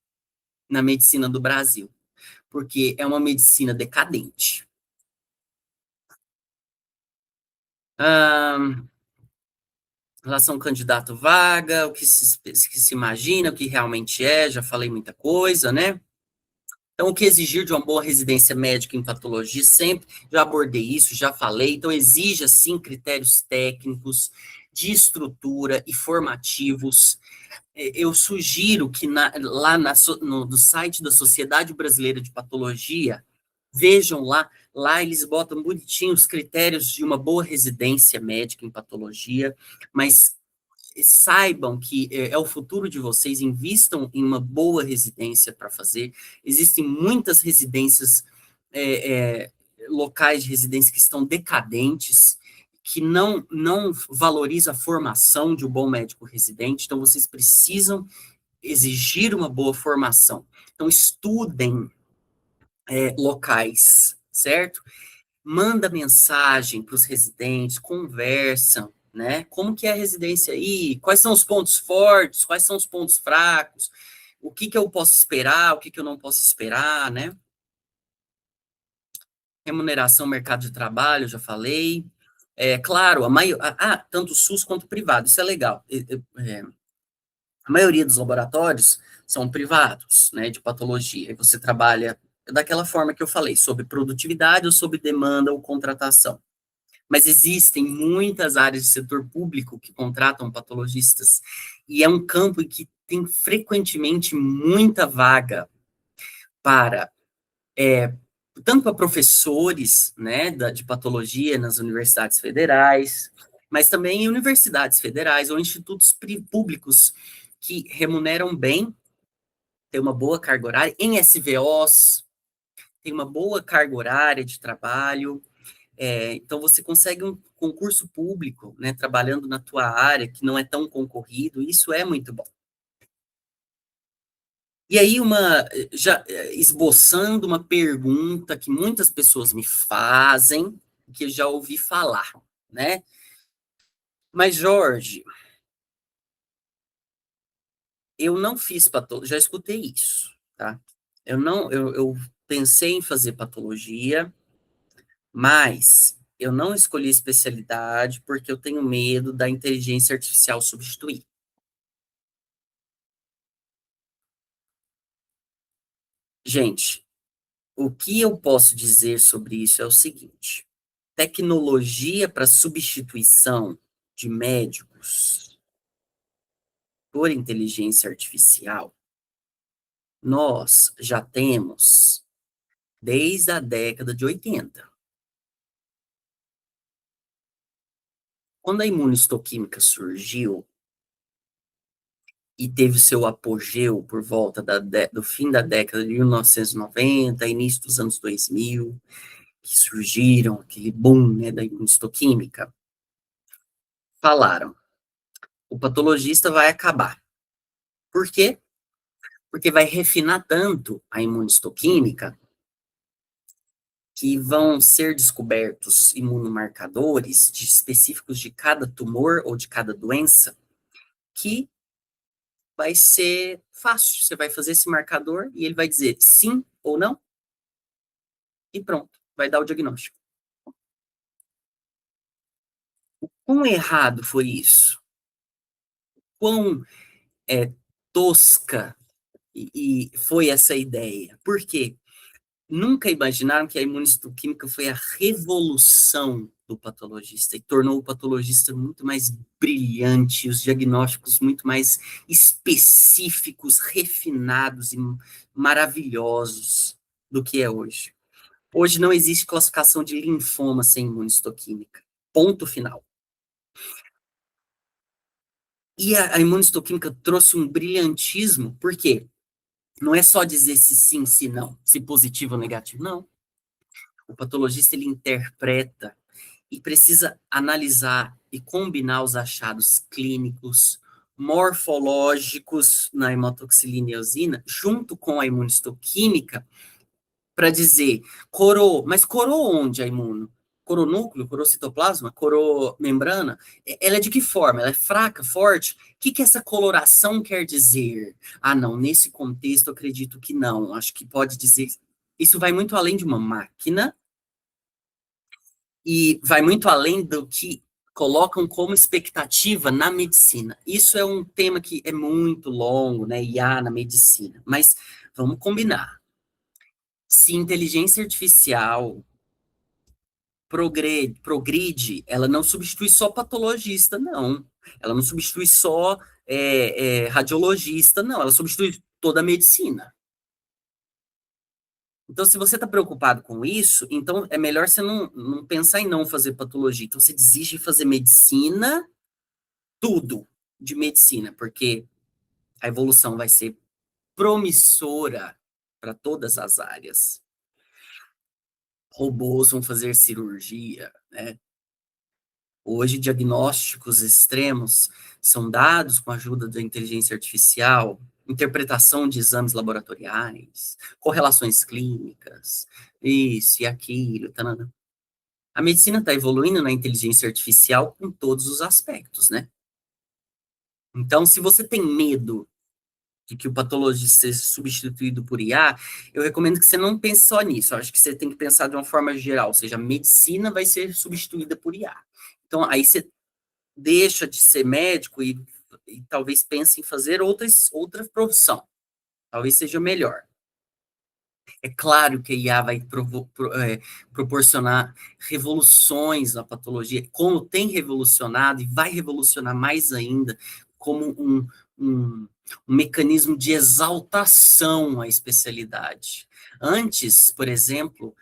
na medicina do Brasil, porque é uma medicina decadente. Ah, relação candidato-vaga, o que se imagina, o que realmente é, já falei muita coisa, né? Então, o que exigir de uma boa residência médica em patologia, sempre já abordei isso, já falei. Então, exige, sim, critérios técnicos, de estrutura e formativos. Eu sugiro que lá no site da Sociedade Brasileira de Patologia, vejam lá eles botam bonitinho os critérios de uma boa residência médica em patologia, mas saibam que é o futuro de vocês, invistam em uma boa residência para fazer. Existem muitas residências, é, é, locais de residência que estão decadentes, que não valoriza a formação de um bom médico residente, então vocês precisam exigir uma boa formação. Então, estudem locais, certo? Manda mensagem para os residentes, conversam, né? Como que é a residência aí? Quais são os pontos fortes? Quais são os pontos fracos? O que que eu posso esperar? O que que eu não posso esperar, né? Remuneração, mercado de trabalho, já falei. É claro, tanto o SUS quanto o privado, isso é legal. A maioria dos laboratórios são privados, né, de patologia, e você trabalha daquela forma que eu falei, sobre produtividade ou sobre demanda ou contratação. Mas existem muitas áreas de setor público que contratam patologistas, e é um campo em que tem frequentemente muita vaga para, tanto para professores, né, de patologia nas universidades federais, mas também em universidades federais ou institutos públicos que remuneram bem, tem uma boa carga horária, em SVOs, tem uma boa carga horária de trabalho. Então, você consegue um concurso público, né, trabalhando na tua área, que não é tão concorrido, isso é muito bom. E aí, já esboçando uma pergunta que muitas pessoas me fazem, que eu já ouvi falar, né? Mas, Jorge, eu não fiz patologia, já escutei isso, tá? Eu pensei em fazer patologia, mas eu não escolhi especialidade porque eu tenho medo da inteligência artificial substituir. Gente, o que eu posso dizer sobre isso é o seguinte: tecnologia para substituição de médicos por inteligência artificial, nós já temos desde a década de 80. Quando a imunistoquímica surgiu e teve seu apogeu por volta do fim da década de 1990, início dos anos 2000, que surgiram aquele boom, né, da imunistoquímica, falaram, o patologista vai acabar. Por quê? Porque vai refinar tanto a imunistoquímica que vão ser descobertos imunomarcadores específicos de cada tumor ou de cada doença que vai ser fácil. Você vai fazer esse marcador e ele vai dizer sim ou não e pronto, vai dar o diagnóstico. Quão errado foi isso? Quão tosca e foi essa ideia? Por quê? Nunca imaginaram que a imunistoquímica foi a revolução do patologista e tornou o patologista muito mais brilhante, os diagnósticos muito mais específicos, refinados e maravilhosos do que é hoje. Hoje não existe classificação de linfoma sem imunistoquímica. Ponto final. E a imunistoquímica trouxe um brilhantismo, por quê? Não é só dizer se sim, se não, se positivo ou negativo, não. O patologista, ele interpreta e precisa analisar e combinar os achados clínicos, morfológicos na hematoxilina e eosina, junto com a imunistoquímica, para dizer, corou, mas corou onde a imuno? Corou núcleo, corou citoplasma, corou membrana? Ela é de que forma? Ela é fraca, forte? O que essa coloração quer dizer? Ah, não, nesse contexto eu acredito que não. Acho que pode dizer. Isso vai muito além de uma máquina e vai muito além do que colocam como expectativa na medicina. Isso é um tema que é muito longo, né? IA na medicina. Mas vamos combinar. Se inteligência artificial progride, ela não substitui só patologista, não. Ela não substitui só radiologista, não. Ela substitui toda a medicina. Então, se você está preocupado com isso, então é melhor você não pensar em não fazer patologia. Então, você desiste de fazer medicina, tudo de medicina, porque a evolução vai ser promissora para todas as áreas. Robôs vão fazer cirurgia, né? Hoje, diagnósticos extremos são dados com a ajuda da inteligência artificial, interpretação de exames laboratoriais, correlações clínicas, isso e aquilo. Tanana. A medicina está evoluindo na inteligência artificial em todos os aspectos, né? Então, se você tem medo de que o patologista seja substituído por IA, eu recomendo que você não pense só nisso. Eu acho que você tem que pensar de uma forma geral, ou seja, a medicina vai ser substituída por IA. Então, aí você deixa de ser médico e talvez pense em fazer outra profissão. Talvez seja melhor. É claro que a IA vai proporcionar revoluções na patologia, como tem revolucionado e vai revolucionar mais ainda, como um, um mecanismo de exaltação à especialidade. Antes, por exemplo,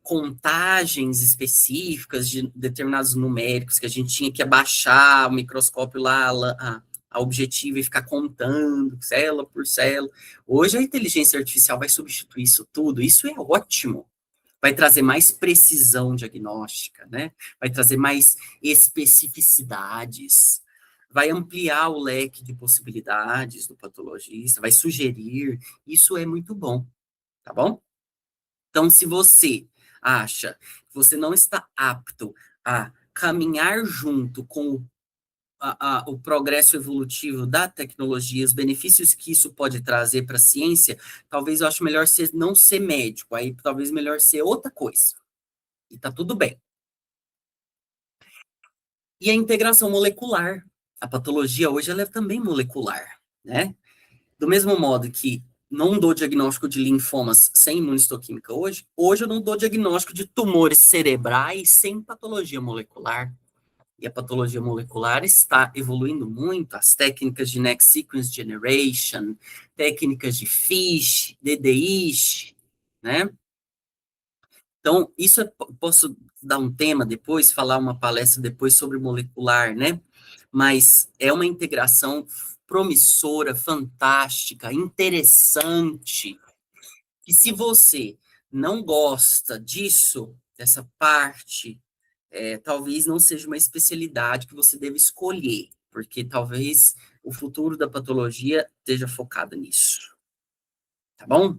contagens específicas de determinados numéricos que a gente tinha que abaixar o microscópio lá, a objetivo e ficar contando célula por célula. Hoje a inteligência artificial vai substituir isso tudo, isso é ótimo. Vai trazer mais precisão diagnóstica, né? Vai trazer mais especificidades, vai ampliar o leque de possibilidades do patologista, vai sugerir, isso é muito bom, tá bom? Então, se você acha que você não está apto a caminhar junto com o progresso evolutivo da tecnologia, os benefícios que isso pode trazer para a ciência, talvez eu acho melhor não ser médico, aí talvez melhor ser outra coisa. E tá tudo bem. E a integração molecular. A patologia hoje ela é também molecular, né? Do mesmo modo que não dou diagnóstico de linfomas sem imunistoquímica hoje eu não dou diagnóstico de tumores cerebrais sem patologia molecular. E a patologia molecular está evoluindo muito, as técnicas de Next Sequence Generation, técnicas de FISH, DDISH, né? Então, isso posso dar um tema depois, falar uma palestra depois sobre molecular, né? Mas é uma integração promissora, fantástica, interessante, que se você não gosta disso, dessa parte, talvez não seja uma especialidade que você deve escolher, porque talvez o futuro da patologia esteja focado nisso, tá bom?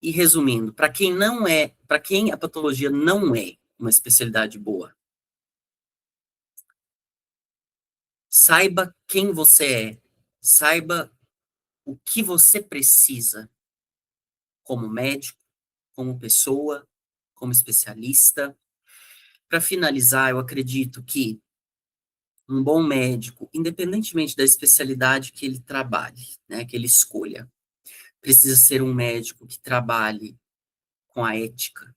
E resumindo, para quem a patologia não é uma especialidade boa, saiba quem você é, saiba o que você precisa como médico, como pessoa, como especialista. Para finalizar, eu acredito que um bom médico, independentemente da especialidade que ele trabalhe, né, que ele escolha, precisa ser um médico que trabalhe com a ética,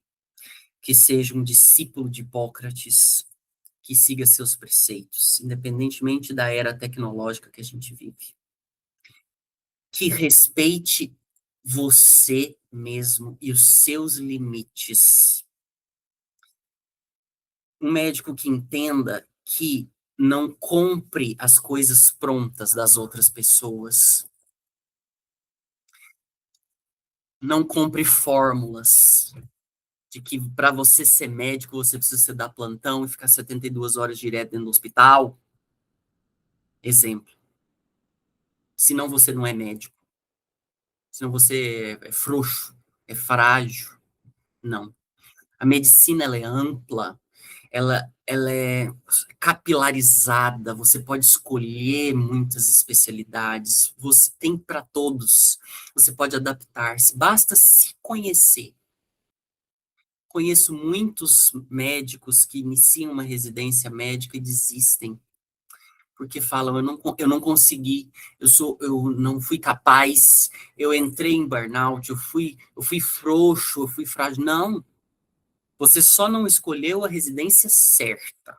que seja um discípulo de Hipócrates, que siga seus preceitos, independentemente da era tecnológica que a gente vive. Que respeite você mesmo e os seus limites. Um médico que entenda que não compre as coisas prontas das outras pessoas. Não compre fórmulas de que para você ser médico você precisa dar plantão e ficar 72 horas direto dentro do hospital. Exemplo. Senão você não é médico. Senão você é frouxo, é frágil. Não. A medicina ela é ampla, ela é capilarizada, você pode escolher muitas especialidades, você tem para todos, você pode adaptar-se, basta se conhecer. Conheço muitos médicos que iniciam uma residência médica e desistem, porque falam, eu não consegui, eu não fui capaz, eu entrei em burnout, eu fui frouxo, eu fui frágil. Não, você só não escolheu a residência certa.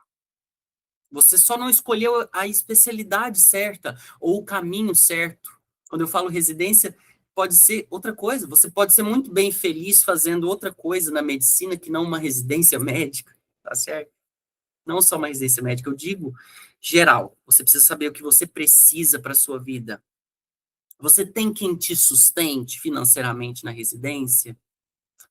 Você só não escolheu a especialidade certa ou o caminho certo. Quando eu falo residência, pode ser outra coisa. Você pode ser muito bem feliz fazendo outra coisa na medicina que não uma residência médica, tá certo? Não só uma residência médica, eu digo geral. Você precisa saber o que você precisa para a sua vida. Você tem quem te sustente financeiramente na residência?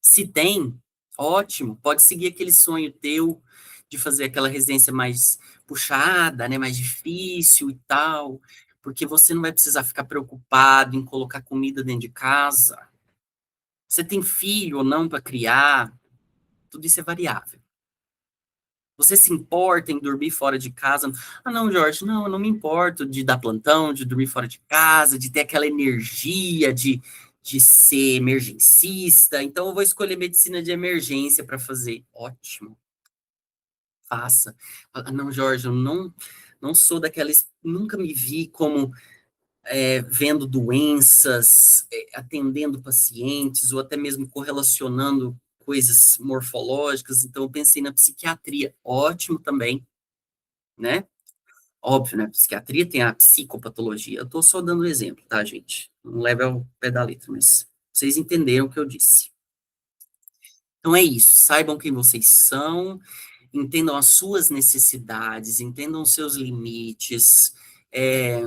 Se tem, ótimo, pode seguir aquele sonho teu de fazer aquela residência mais puxada, né, mais difícil e tal, porque você não vai precisar ficar preocupado em colocar comida dentro de casa. Você tem filho ou não para criar, tudo isso é variável. Você se importa em dormir fora de casa? Ah, não, Jorge, não, eu não me importo de dar plantão, de dormir fora de casa, de ter aquela energia de ser emergencista. Então, eu vou escolher medicina de emergência para fazer. Ótimo, faça. Ah, não, Jorge, eu não sou daquelas. Nunca me vi como vendo doenças, atendendo pacientes, ou até mesmo correlacionando coisas morfológicas. Então, eu pensei na psiquiatria. Ótimo também, né? Óbvio, né? Psiquiatria tem a psicopatologia. Eu estou só dando exemplo, tá, gente? Não leve ao pé da letra, mas vocês entenderam o que eu disse. Então é isso. Saibam quem vocês são, entendam as suas necessidades, entendam os seus limites, é,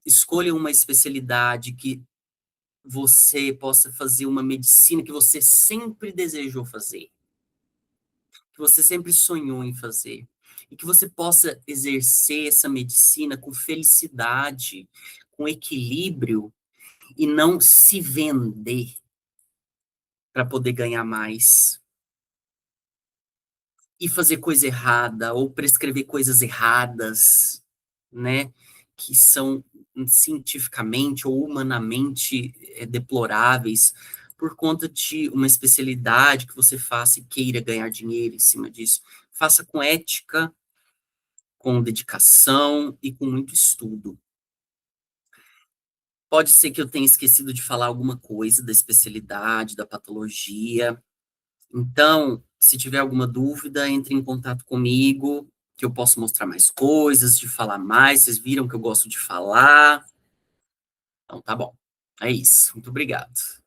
escolham uma especialidade que você possa fazer uma medicina que você sempre desejou fazer, que você sempre sonhou em fazer, e que você possa exercer essa medicina com felicidade, com equilíbrio, e não se vender para poder ganhar mais, e fazer coisa errada, ou prescrever coisas erradas, né, que são cientificamente ou humanamente deploráveis, por conta de uma especialidade que você faça e queira ganhar dinheiro em cima disso. faça com ética, com dedicação e com muito estudo. Pode ser que eu tenha esquecido de falar alguma coisa da especialidade, da patologia. Então, se tiver alguma dúvida, entre em contato comigo, que eu posso mostrar mais coisas, de falar mais. Vocês viram que eu gosto de falar. Então, tá bom. É isso. Muito obrigado.